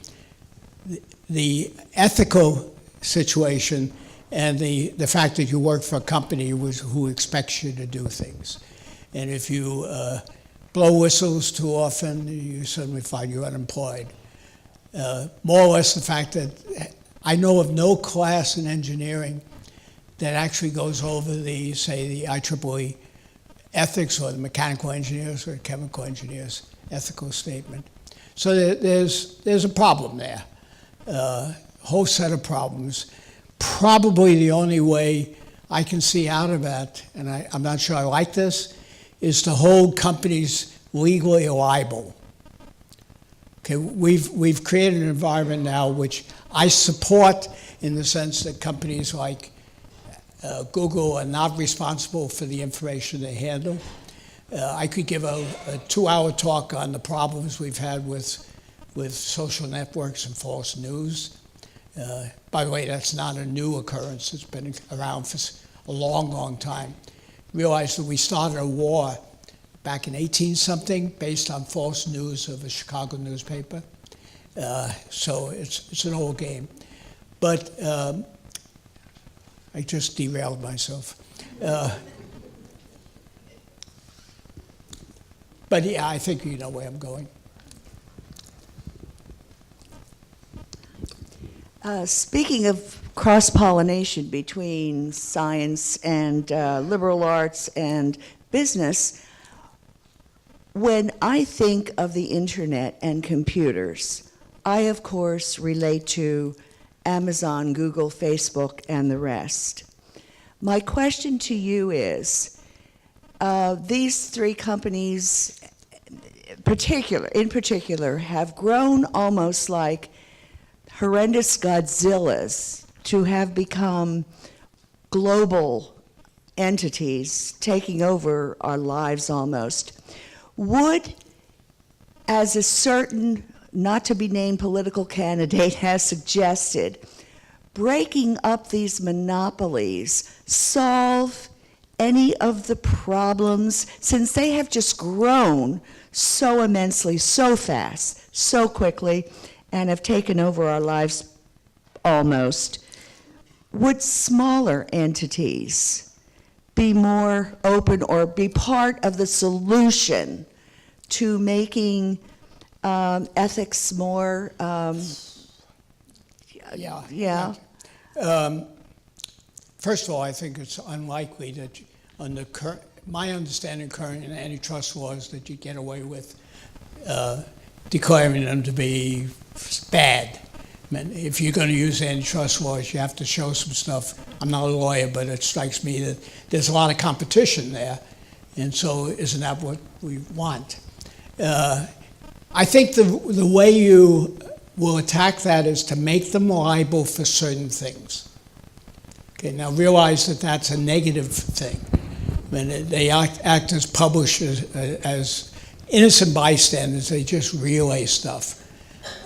the ethical situation and the fact that you work for a company who expects you to do things. And if you blow whistles too often, you suddenly find you're unemployed. More or less the fact that I know of no class in engineering that actually goes over the IEEE ethics, or the mechanical engineers or chemical engineers ethical statement. So there's a problem there, whole set of problems. Probably the only way I can see out of that, and I'm not sure I like this, is to hold companies legally liable. Okay, we've created an environment now which I support, in the sense that companies like Google are not responsible for the information they handle. I could give a 2-hour talk on the problems we've had with social networks and false news. By the way, that's not a new occurrence. It's been around for a long, long time. realized that we started a war back in 18-something based on false news of a Chicago newspaper. So it's an old game. But I just derailed myself. But yeah, I think you know where I'm going. Speaking of cross-pollination between science and liberal arts and business, when I think of the internet and computers, I, of course, relate to Amazon, Google, Facebook, and the rest. My question to you is, these three companies in particular have grown almost like horrendous Godzillas to have become global entities taking over our lives almost. Would, as a certain not to be named political candidate has suggested, breaking up these monopolies solve any of the problems, since they have just grown so immensely, so fast, so quickly, and have taken over our lives almost? Would smaller entities be more open or be part of the solution to making ethics more, Yeah. First of all, I think it's unlikely that under my understanding current antitrust laws that you get away with declaring them to be bad. I mean, if you're going to use antitrust laws, you have to show some stuff. I'm not a lawyer, but it strikes me that there's a lot of competition there, and so isn't that what we want? I think the way you will attack that is to make them liable for certain things. Okay, now realize that that's a negative thing. I mean, they act as publishers, as innocent bystanders. They just relay stuff.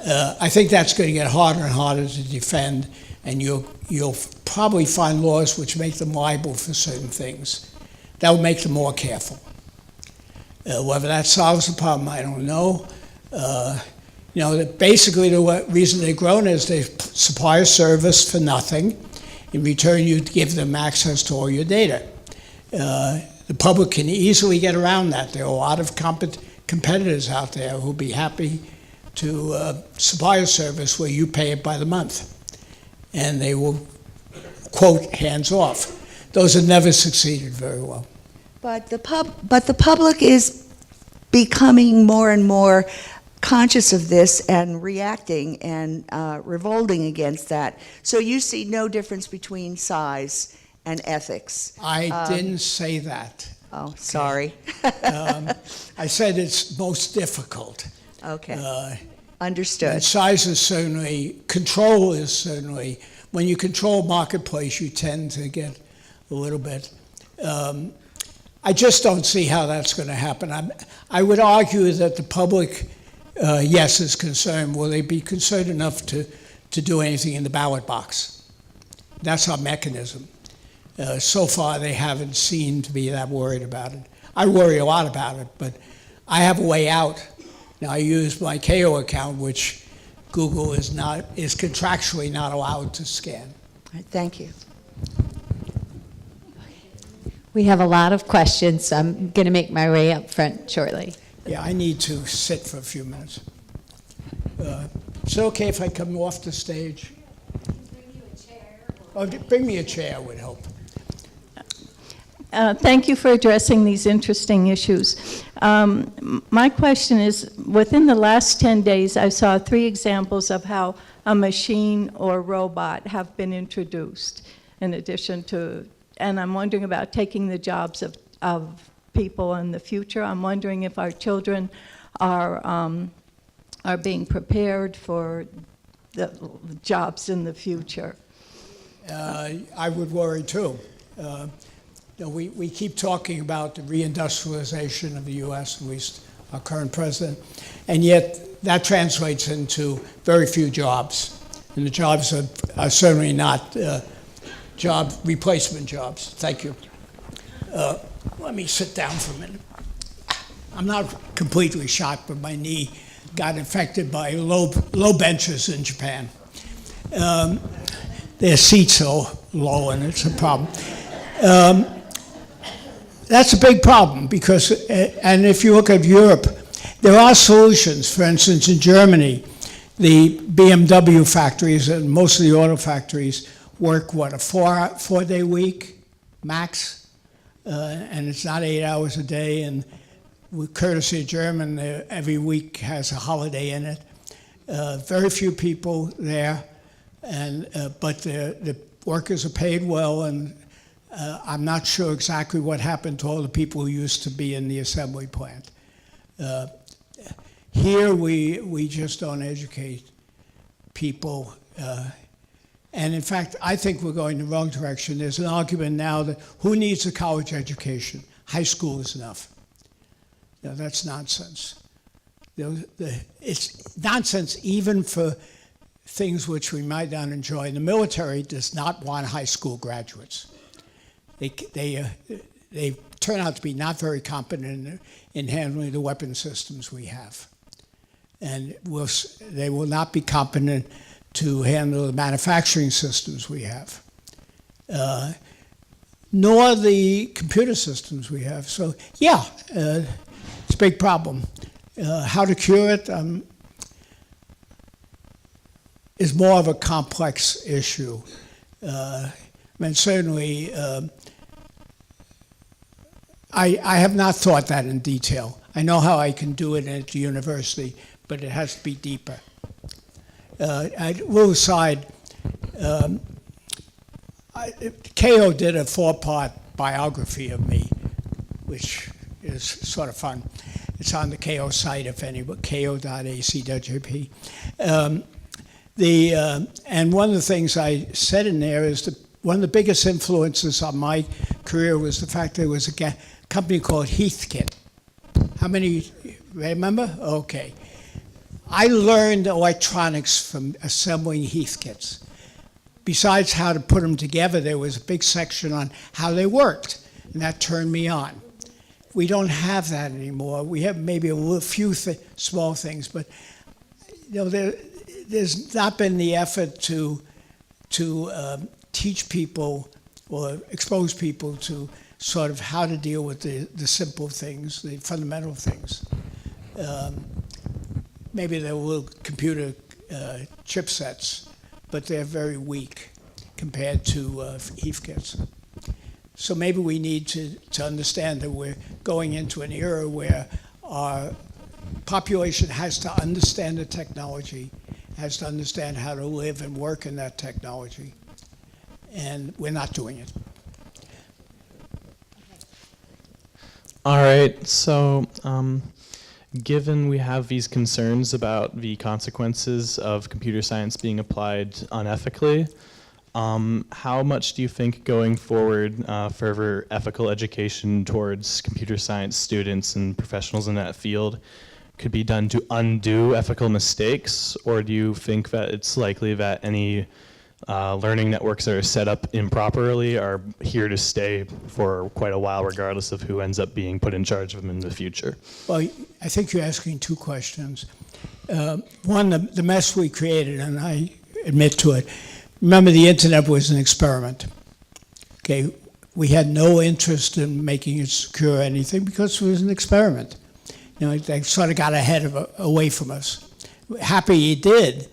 I think that's going to get harder and harder to defend, and you'll probably find laws which make them liable for certain things. That will make them more careful. Whether that solves the problem, I don't know. Basically the reason they've grown is they supply a service for nothing. In return, you give them access to all your data. The public can easily get around that. There are a lot of competitors out there who'll be happy to supply a service where you pay it by the month. And they will, quote, hands off. Those have never succeeded very well. but the public is becoming more and more conscious of this and reacting and revolting against that. So you see no difference between size and ethics. I didn't say that. Oh, sorry. I said it's most difficult. Okay, And understood. size is certainly, control is certainly, when you control marketplace, you tend to get a little bit. I just don't see how that's going to happen. I would argue that the public, yes, is concerned. Will they be concerned enough to do anything in the ballot box? That's our mechanism. So far, they haven't seemed to be that worried about it. I worry a lot about it, but I have a way out. Now, I use my Keio account, which Google is contractually not allowed to scan. All right, thank you. We have a lot of questions, so I'm going to make my way up front shortly. Yeah, I need to sit for a few minutes. Is it okay if I come off the stage? Oh, bring me a chair would help. Thank you for addressing these interesting issues. My question is, within the last 10 days, I saw 3 examples of how a machine or robot have been introduced in addition to, and I'm wondering about taking the jobs of people in the future. I'm wondering if our children are being prepared for the jobs in the future. I would worry too. We keep talking about the reindustrialization of the U.S., at least our current president, and yet that translates into very few jobs. And the jobs are certainly not job replacement jobs. Thank you. Let me sit down for a minute. I'm not completely shocked, but my knee got affected by low benches in Japan. Their seats are low, and it's a problem. That's a big problem because, and if you look at Europe, there are solutions. For instance, in Germany, the BMW factories and most of the auto factories work, what, a four-day week max? And it's not 8 hours a day. And with courtesy of German, every week has a holiday in it. Very few people there, and but the workers are paid well, and I'm not sure exactly what happened to all the people who used to be in the assembly plant. Here, we just don't educate people. And in fact, I think we're going the wrong direction. There's an argument now that who needs a college education? High school is enough. No, that's nonsense. It's nonsense even for things which we might not enjoy. The military does not want high school graduates. They turn out to be not very competent in handling the weapon systems we have. And they will not be competent to handle the manufacturing systems we have, nor the computer systems we have. So yeah, it's a big problem. How to cure it is more of a complex issue. I mean, certainly, I have not thought that in detail. I know how I can do it at the university, but it has to be deeper. I will aside, Keio did a 4-part biography of me, which is sort of fun. It's on the Keio site, if anyone, keio.ac.jp. And one of the things I said in there is that one of the biggest influences on my career was the fact there was a company called Heathkit. How many remember? Okay. I learned electronics from assembling Heathkits. Besides how to put them together, there was a big section on how they worked, and that turned me on. We don't have that anymore. We have maybe a few small things, but you know, there's not been the effort to teach people or expose people to sort of how to deal with the simple things, the fundamental things. Maybe there were computer chipsets, but they're very weak compared to Heathkits. So maybe we need to understand that we're going into an era where our population has to understand the technology, has to understand how to live and work in that technology, and we're not doing it. All right, so given we have these concerns about the consequences of computer science being applied unethically, how much do you think going forward further ethical education towards computer science students and professionals in that field could be done to undo ethical mistakes? Or do you think that it's likely that any learning networks that are set up improperly are here to stay for quite a while, regardless of who ends up being put in charge of them in the future? Well, I think you're asking two questions. One, the mess we created, and I admit to it. Remember, the internet was an experiment. Okay, we had no interest in making it secure or anything because it was an experiment. You know, they sort of got away from us. Happy it did,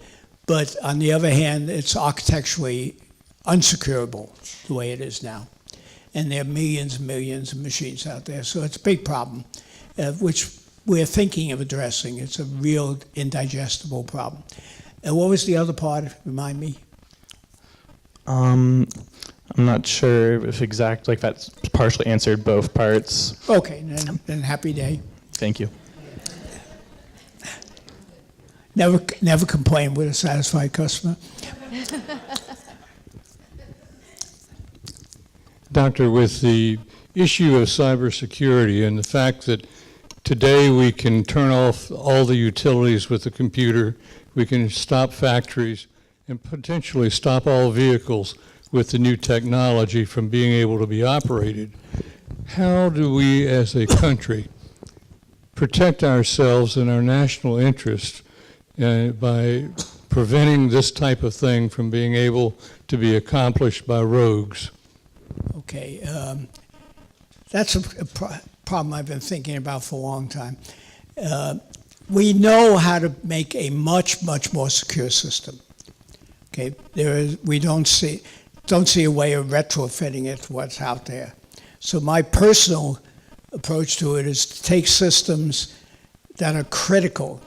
but on the other hand, it's architecturally unsecurable the way it is now. And there are millions and millions of machines out there, so it's a big problem, which we're thinking of addressing. It's a real indigestible problem. And what was the other part? Remind me. I'm not sure if like that's partially answered both parts. Okay, then happy day. Thank you. Never complain with a satisfied customer. Doctor, with the issue of cybersecurity and the fact that today we can turn off all the utilities with the computer, we can stop factories and potentially stop all vehicles with the new technology from being able to be operated. how do we as a country protect ourselves and our national interest by preventing this type of thing from being able to be accomplished by rogues? Okay, that's a problem I've been thinking about for a long time. We know how to make a much more secure system. Okay, we don't see a way of retrofitting it to what's out there. So my personal approach to it is to take systems that are critical,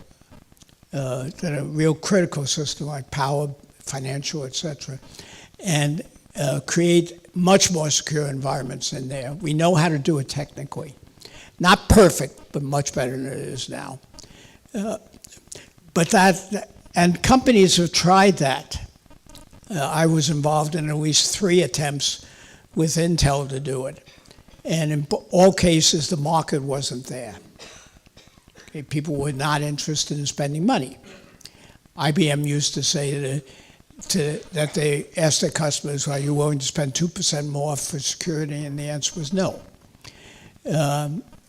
that are real critical systems like power, financial, etc., and create much more secure environments in there. We know how to do it technically. Not perfect, but much better than it is now. And companies have tried that. I was involved in at least 3 attempts with Intel to do it. And in all cases, the market wasn't there. Okay, people were not interested in spending money. IBM used to say that they asked their customers, are you willing to spend 2% more for security? And the answer was no.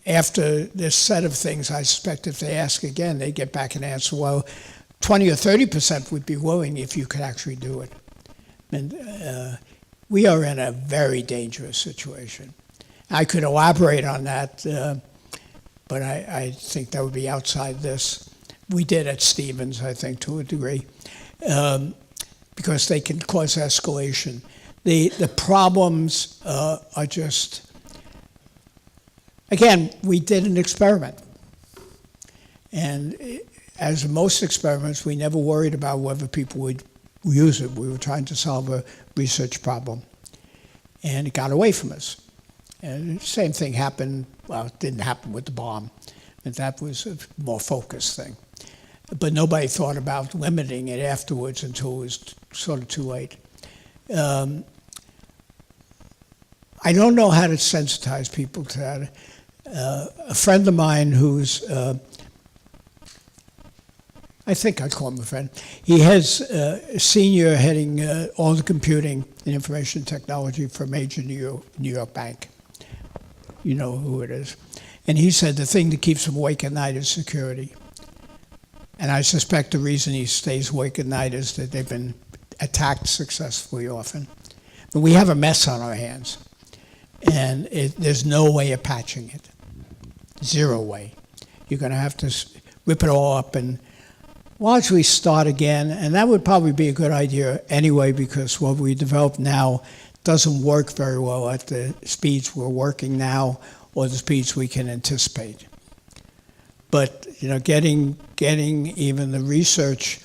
After this set of things, I suspect if they ask again, they get back an answer, well, 20 or 30% would be willing if you could actually do it. And we are in a very dangerous situation. I could elaborate on that, but I think that would be outside this. We did at Stevens, I think, to a degree, because they can cause escalation. The problems are just, again, we did an experiment. And as in most experiments, we never worried about whether people would use it. We were trying to solve a research problem. And it got away from us. And the same thing happened, well, it didn't happen with the bomb. And that was a more focused thing. But nobody thought about limiting it afterwards until it was sort of too late. I don't know how to sensitize people to that. A friend of mine who's, I think I'd call him a friend, he has a senior heading all the computing and information technology for a major New York bank. You know who it is. And he said the thing that keeps him awake at night is security. And I suspect the reason he stays awake at night is that they've been attacked successfully often. But we have a mess on our hands. And there's no way of patching it. Zero way. You're going to have to rip it all up and largely start again. And that would probably be a good idea anyway, because what we develop now doesn't work very well at the speeds we're working now or the speeds we can anticipate. But getting even the research,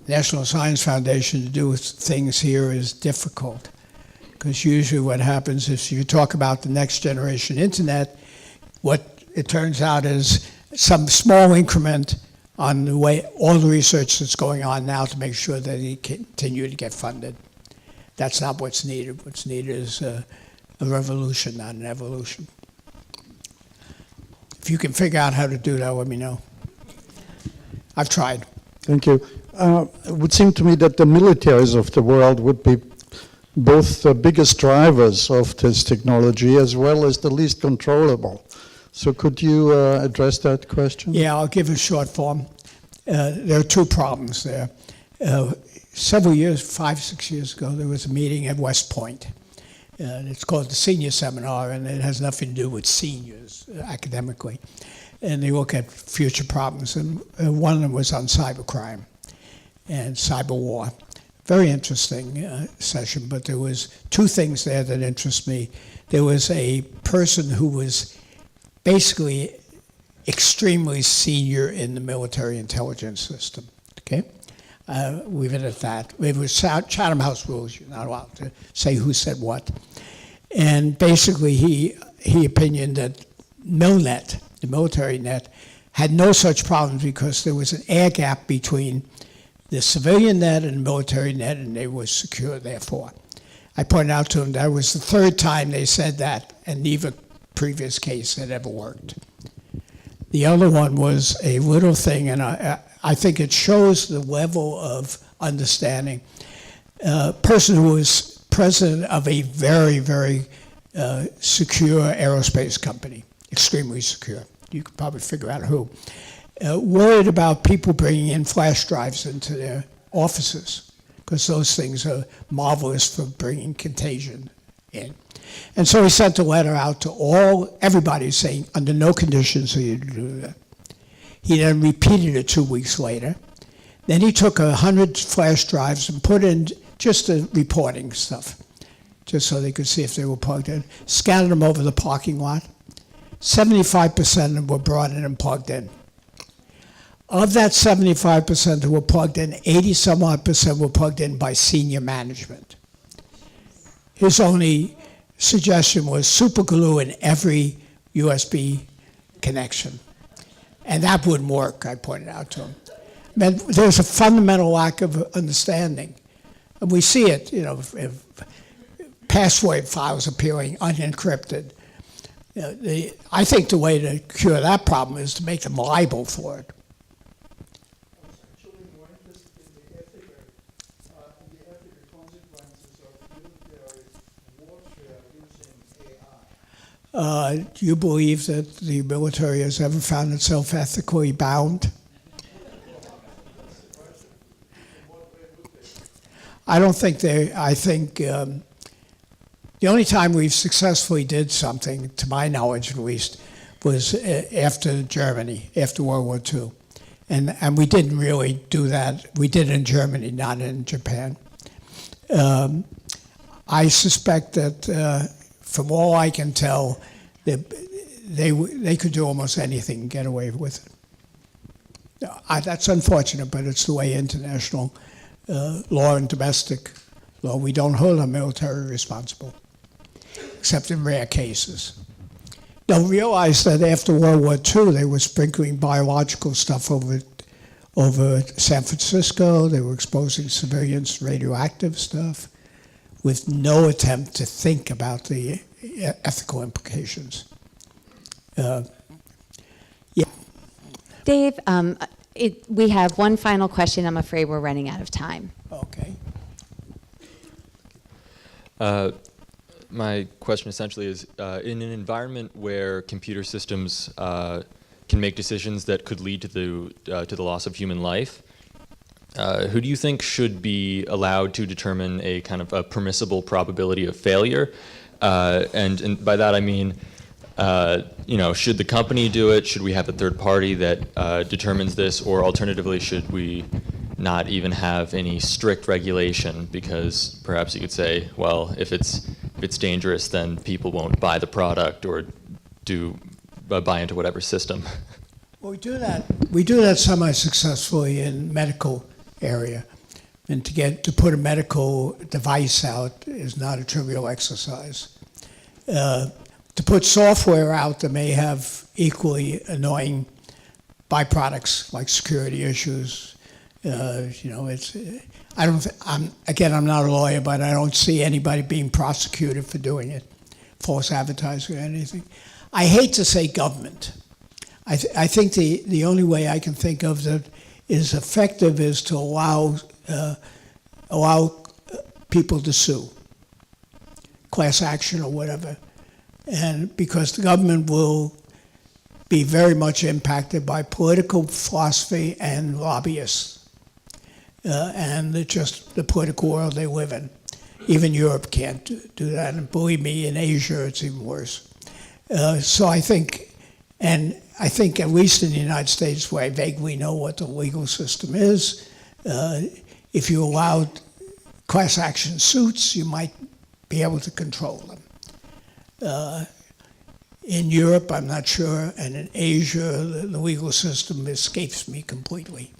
National Science Foundation to do things here is difficult. Because usually what happens is you talk about the next generation internet, what it turns out is some small increment on the way, all the research that's going on now to make sure that it continue to get funded. That's not what's needed. What's needed is a revolution, not an evolution. If you can figure out how to do that, let me know. I've tried. Thank you. It would seem to me that the militaries of the world would be both the biggest drivers of this technology as well as the least controllable. So could you address that question? Yeah, I'll give a short form. There are 2 problems there. Several years, 5, 6 years ago, there was a meeting at West Point. It's called the Senior Seminar, and it has nothing to do with seniors academically. And they look at future problems, and one of them was on cybercrime and cyber war. Very interesting session, but there was 2 things there that interest me. There was a person who was basically extremely senior in the military intelligence system, okay? Leave it at that. It was Chatham House rules. You're not allowed to say who said what. And basically, he opinioned that MilNet, the military net, had no such problems because there was an air gap between the civilian net and the military net, and they were secure, therefore. I pointed out to him that was the 3rd time they said that, and neither previous case had ever worked. The other one was a little thing, and I think it shows the level of understanding. A person who was president of a very, very secure aerospace company, extremely secure. You could probably figure out who. Worried about people bringing in flash drives into their offices, because those things are marvelous for bringing contagion in. And so he sent a letter out to everybody saying, under no conditions are you to do that. He then repeated it 2 weeks later. Then he took 100 flash drives and put in just the reporting stuff, just so they could see if they were plugged in, scattered them over the parking lot. 75% of them were brought in and plugged in. Of that 75% who were plugged in, 80-some-odd% were plugged in by senior management. His only suggestion was super glue in every USB connection. And that wouldn't work, I pointed out to him. There's a fundamental lack of understanding. And we see it, if password files appearing unencrypted. I think the way to cure that problem is to make them liable for it. Do you believe that the military has ever found itself ethically bound? I don't think I think the only time we've successfully did something, to my knowledge at least, was after Germany, after World War II. And we didn't really do that. We did it in Germany, not in Japan. I suspect that from all I can tell, they could do almost anything and get away with it. That's unfortunate, but it's the way international law and domestic law, we don't hold our military responsible, except in rare cases. Don't realize that after World War II, they were sprinkling biological stuff over San Francisco. They were exposing civilians to radioactive stuff with no attempt to think about the ethical implications. Yeah. Dave, we have one final question. I'm afraid we're running out of time. Okay. My question essentially is, in an environment where computer systems can make decisions that could lead to the loss of human life, who do you think should be allowed to determine a kind of a permissible probability of failure? And by that I mean, should the company do it? Should we have a third party that determines this? Or alternatively, should we not even have any strict regulation? Because perhaps you could say, well, if it's dangerous, then people won't buy the product or buy into whatever system. Well, we do that semi-successfully in medical area. And to put a medical device out is not a trivial exercise. To put software out that may have equally annoying byproducts like security issues, I'm not a lawyer, but I don't see anybody being prosecuted for doing it, false advertising or anything. I hate to say government. I think the only way I can think of that is effective is to allow people to sue, class action or whatever. And because the government will be very much impacted by political philosophy and lobbyists, and just the political world they live in. Even Europe can't do that, and believe me, in Asia it's even worse. So I think at least in the United States, where I vaguely know what the legal system is, if you allowed class action suits, you might be able to control them. In Europe, I'm not sure, and in Asia, the legal system escapes me completely.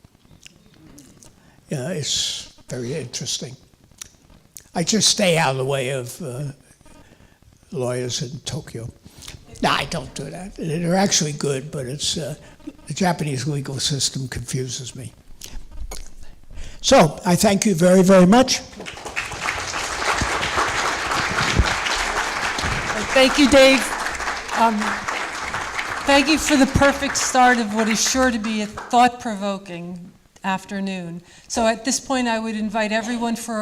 It's very interesting. I just stay out of the way of lawyers in Tokyo. No, I don't do that. They're actually good, but it's the Japanese legal system confuses me. So I thank you very, very much. Thank you, Dave. Thank you for the perfect start of what is sure to be a thought-provoking afternoon. So at this point, I would invite everyone for